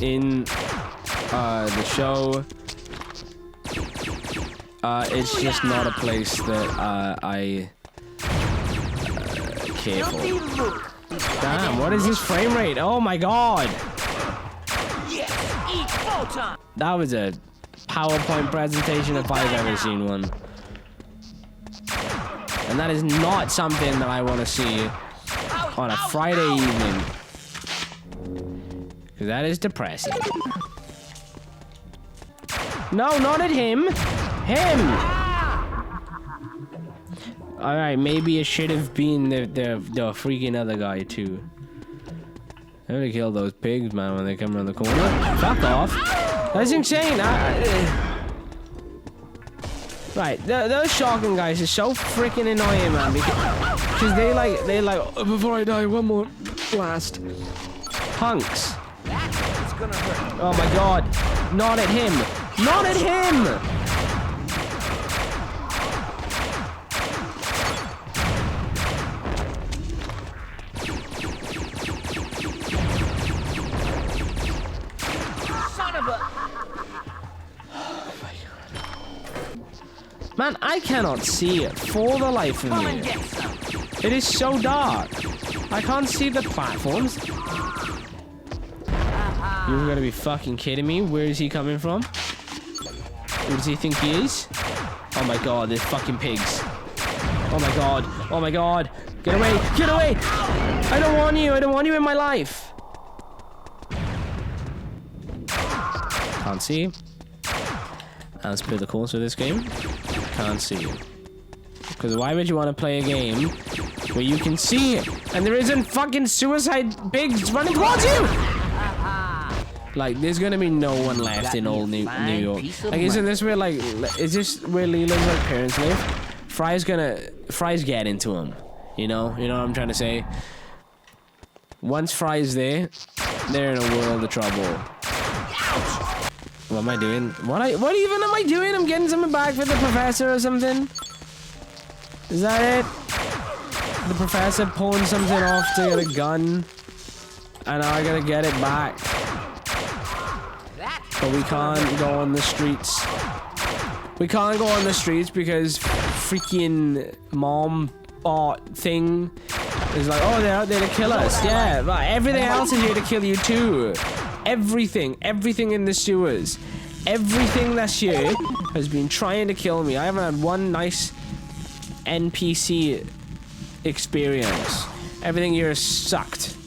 in the show. It's just not a place that I care for. Damn, what is this frame rate? Oh my god! That was a PowerPoint presentation if I've ever seen one. And that is not something that I want to see on a Friday evening. Because that is depressing. No, not at him. Him. All right, maybe it should have been the freaking other guy too. I'm gonna kill those pigs, man, when they come around the corner. Fuck off. That's insane. Right, those shotgun guys are so freaking annoying, man, because they like, oh, before I die, one more blast. Punks. It's gonna hurt. Oh my god. Not at him. Not at him! Son of a... Man, I cannot see it for the life of Come and me. get some. It is so dark. I can't see the platforms. You're gonna be fucking kidding me. Where is he coming from? Who does he think he is? Oh my god, there's fucking pigs. Oh my god. Oh my god. Get away. Get away. I don't want you. I don't want you in my life. Can't see. As per the course of this game, can't see. Because why would you want to play a game where you can see and there isn't fucking suicide pigs running towards you? Like, there's gonna be no one left in old New York. Like, isn't this where, like, is this where Leland's, like, parents live? Fry's get into him. You know what I'm trying to say? Once Fry's there, they're in a world of trouble. What am I doing? What even am I doing? I'm getting something back for the professor or something? Is that it? The professor pulling something off to get a gun. And now I gotta get it back. But we can't go on the streets. We can't go on the streets because freaking mom bot thing is like, oh, they're out there to kill us. Yeah, but everything else is here to kill you too. Everything in the sewers. Everything that's here has been trying to kill me. I haven't had one nice NPC experience. Everything here is sucked.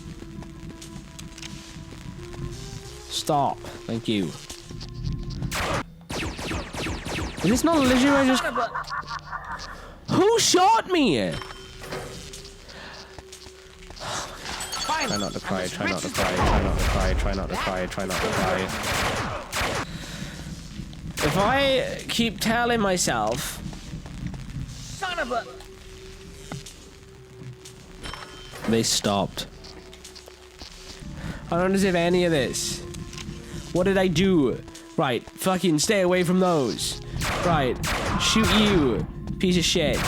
Stop. Thank you. Is this not literally where I just... Who shot me? Try not to cry, try not to cry, try not to cry, try not to cry, try not to cry. If I keep telling myself... Son of a... They stopped. I don't deserve any of this. What did I do? Right, fucking stay away from those. Right, shoot you, piece of shit.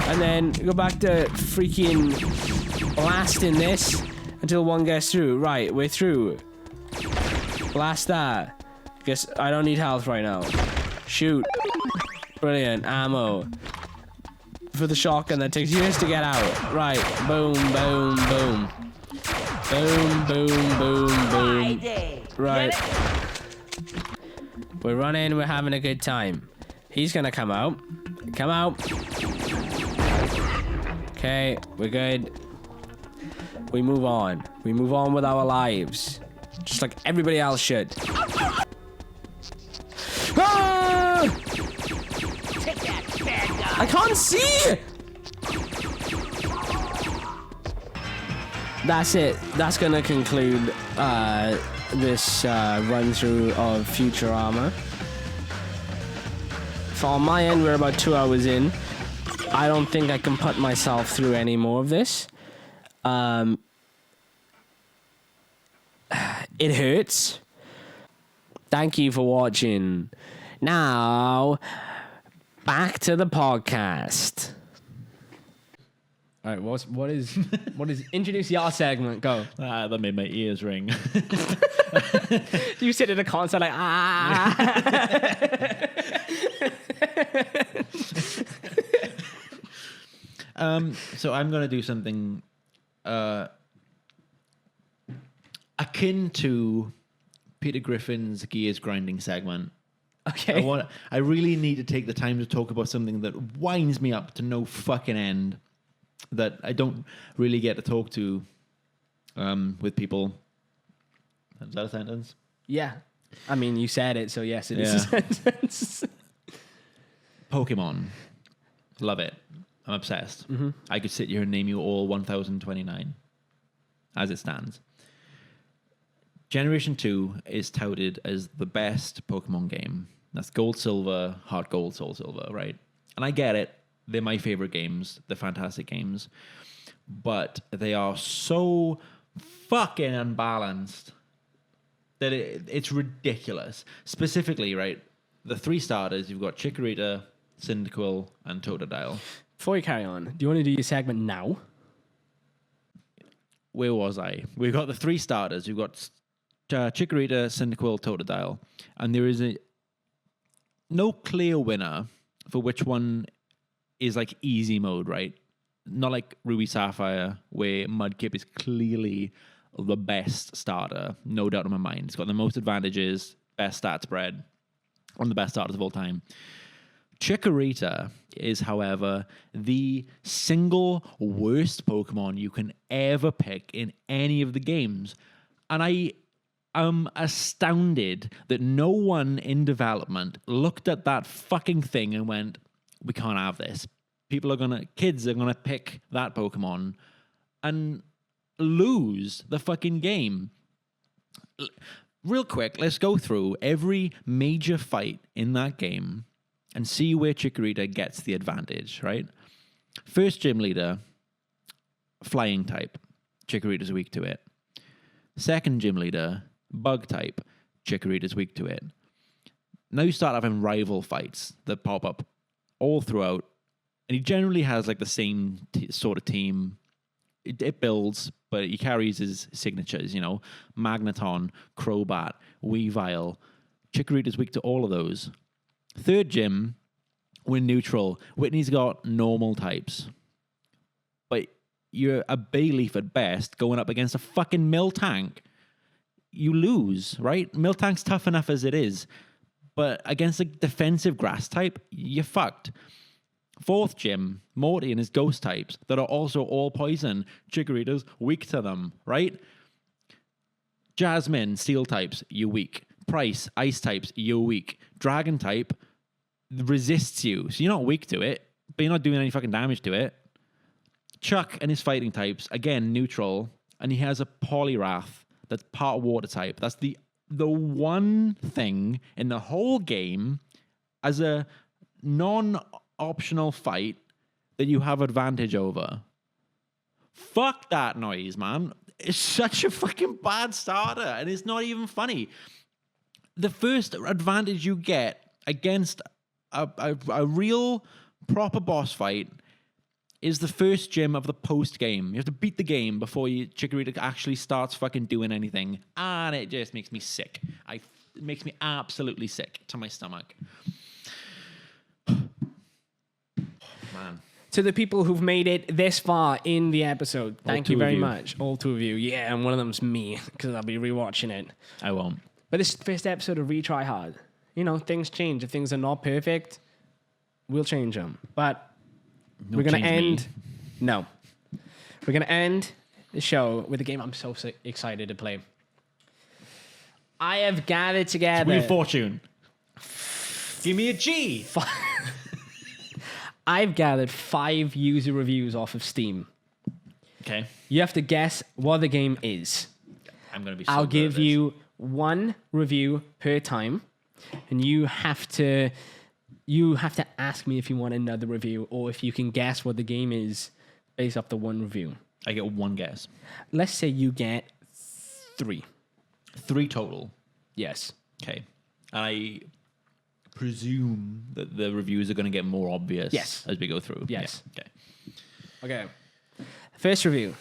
And then go back to freaking blasting this until one gets through. Right, we're through. Blast that. Guess I don't need health right now. Shoot. Brilliant, ammo. For the shotgun that takes years to get out. Right, boom, boom, boom. Boom, boom, boom, boom. Right. We're running, we're having a good time. He's gonna come out. Come out. Okay, we're good. We move on. We move on with our lives. Just like everybody else should. Ah! Take that, bad guy. I can't see! That's it. That's gonna conclude this run-through of Futurama. So on my end, we're about 2 hours in. I don't think I can put myself through any more of this. It hurts. Thank you for watching. Now, back to the podcast. All right, what is introduce your segment? Go. That made my ears ring. You sit in a concert like So I'm gonna do something akin to Peter Griffin's Gears Grinding segment. Okay. I really need to take the time to talk about something that winds me up to no fucking end, that I don't really get to talk to with people Is that a sentence? Yeah. I mean, you said it, so yes, it is Yeah. a sentence. Pokemon. Love it. I'm obsessed. I could sit here and name you all 1,029 as it stands. Generation 2 is touted as the best Pokemon game. That's Gold, Silver, Heart Gold, Soul Silver, right? And I get it. They're my favorite games. They're fantastic games. But they are so fucking unbalanced that it's ridiculous. Specifically, right, the 3 starters, you've got Chikorita, Cyndaquil, and Totodile. Before you carry on, do you want to do your segment now? Where was I? We've got the 3 starters. You've got Chikorita, Cyndaquil, Totodile. And there is no clear winner for which one is like easy mode, right? Not like Ruby Sapphire, where Mudkip is clearly the best starter, no doubt in my mind. It's got the most advantages, best stat spread, one of the best starters of all time. Chikorita is, however, the single worst Pokemon you can ever pick in any of the games. And I am astounded that no one in development looked at that fucking thing and went, we can't have this. Kids are gonna pick that Pokemon and lose the fucking game. Real quick, let's go through every major fight in that game and see where Chikorita gets the advantage, right? First gym leader, flying type. Chikorita's weak to it. Second gym leader, bug type. Chikorita's weak to it. Now you start having rival fights that pop up all throughout. And he generally has like the same sort of team. It builds, but he carries his signatures, you know. Magneton, Crobat, Weavile. Chikorita's weak to all of those. Third gym, we're neutral. Whitney's got normal types. But you're a Bayleaf at best going up against a fucking Miltank. You lose, right? Miltank's tough enough as it is. But against a defensive grass type, you're fucked. Fourth gym, Morty and his ghost types that are also all poison. Chikorita's weak to them, right? Jasmine, steel types, you're weak. Price, ice types, you're weak. Dragon type resists you, so you're not weak to it, but you're not doing any fucking damage to it. Chuck and his fighting types, again, neutral, and he has a Poliwrath that's part water type. That's the one thing in the whole game as a non-optional fight that you have advantage over. Fuck that noise, man. It's such a fucking bad starter, and it's not even funny. The first advantage you get against a real proper boss fight is the first gym of the post game. You have to beat the game before Chikorita actually starts fucking doing anything, and it just makes me sick. It makes me absolutely sick to my stomach. Man. To the people who've made it this far in the episode, thank you very much. All 2 of you. Yeah, and one of them's me, because I'll be rewatching it. I won't. But this first episode of Retry Hard, you know, things change. If things are not perfect, we'll change them. But we're going to end... No. We're going to end the show with a game I'm so excited to play. I have gathered together... Wheel of Fortune. Give me a G. I've gathered 5 user reviews off of Steam. Okay. You have to guess what the game is. I'm going to be so I'll good give at this. you 1 review per time, and you have to ask me if you want another review or if you can guess what the game is based off the 1 review. I get 1 guess. Let's say you get 3. 3 total. Yes. Okay. I presume that the reviews are going to get more obvious Yes. as we go through. Yes. Yeah. Okay. First review.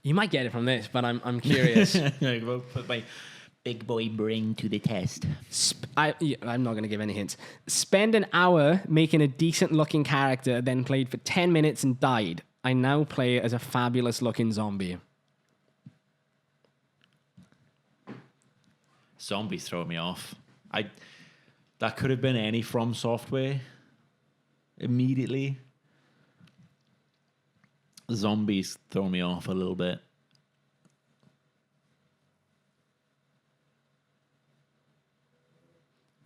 You might get it from this, but I'm curious. Okay. I'll put my big boy brain to the test. I'm not going to give any hints. Spend an hour making a decent looking character, then played for 10 minutes and died. I now play as a fabulous looking zombie. Zombies throw me off. That could have been any From Software. Immediately. Zombies throw me off a little bit.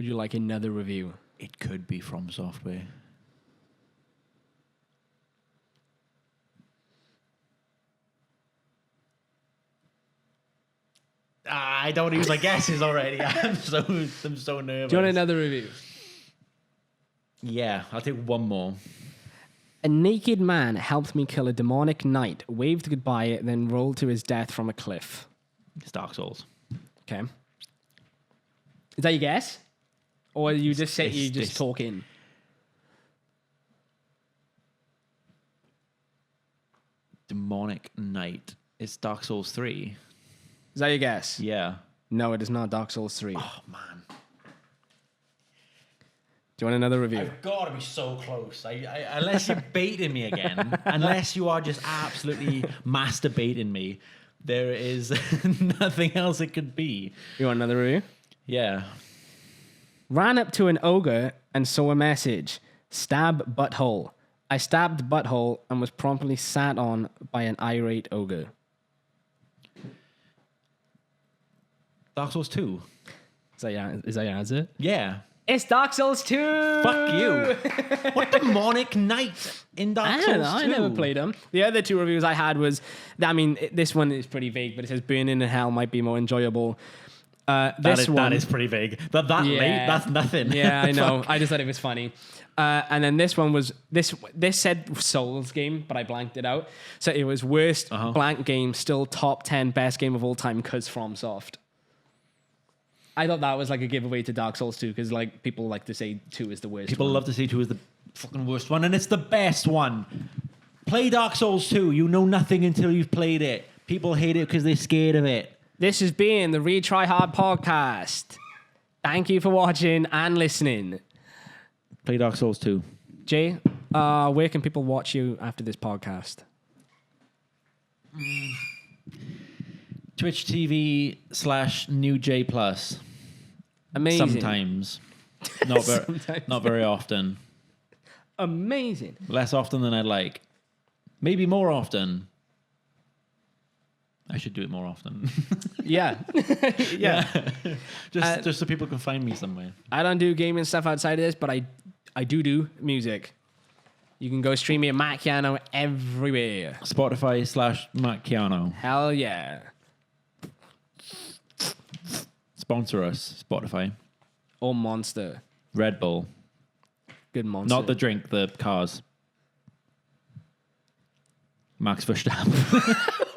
Would you like another review? It could be From Software. I don't use my guesses already. I'm so nervous. Do you want another review? Yeah, I'll take one more. A naked man helped me kill a demonic knight, waved goodbye, then rolled to his death from a cliff. It's Dark Souls. Okay. Is that your guess? Or you just say you just it's- talking? Demonic Knight. It's Dark Souls 3. Is that your guess? Yeah. No, it is not Dark Souls 3. Oh, man. Do you want another review? I've got to be so close. Unless you're baiting me again, unless you are just absolutely masturbating me, there is nothing else it could be. You want another review? Yeah. Ran up to an ogre and saw a message. Stab butthole. I stabbed butthole and was promptly sat on by an irate ogre. Dark Souls 2. Is that your answer? Yeah. It's Dark Souls 2! Fuck you. What demonic knight in Dark Souls 2? I never played them. The other two reviews I had was, this one is pretty vague, but it says Burning in Hell might be more enjoyable. That is pretty vague. Late, that's nothing. Yeah, I know. I just thought it was funny. And then this one was, this said Souls game, but I blanked it out. So it was worst blank game, still top 10 best game of all time because FromSoft. I thought that was like a giveaway to Dark Souls 2 because like people like to say 2 is the worst. People one. love to say 2 is the fucking worst one, and it's the best one. Play Dark Souls 2. You know nothing until you've played it. People hate it because they're scared of it. This has been the Retry Hard podcast. Thank you for watching and listening. Play Dark Souls 2. Jay, where can people watch you after this podcast? Twitch TV /NewJ+. Amazing. Sometimes. Not very often. Amazing. Less often than I'd like. Maybe more often. I should do it more often. Yeah. Yeah. Just so people can find me somewhere. I don't do gaming stuff outside of this, but I do music. You can go stream me at Matt Keano everywhere. Spotify /Matt Keano. Hell yeah. Sponsor us, Spotify. Or Monster. Red Bull. Good Monster. Not the drink, the cars. Max Verstappen.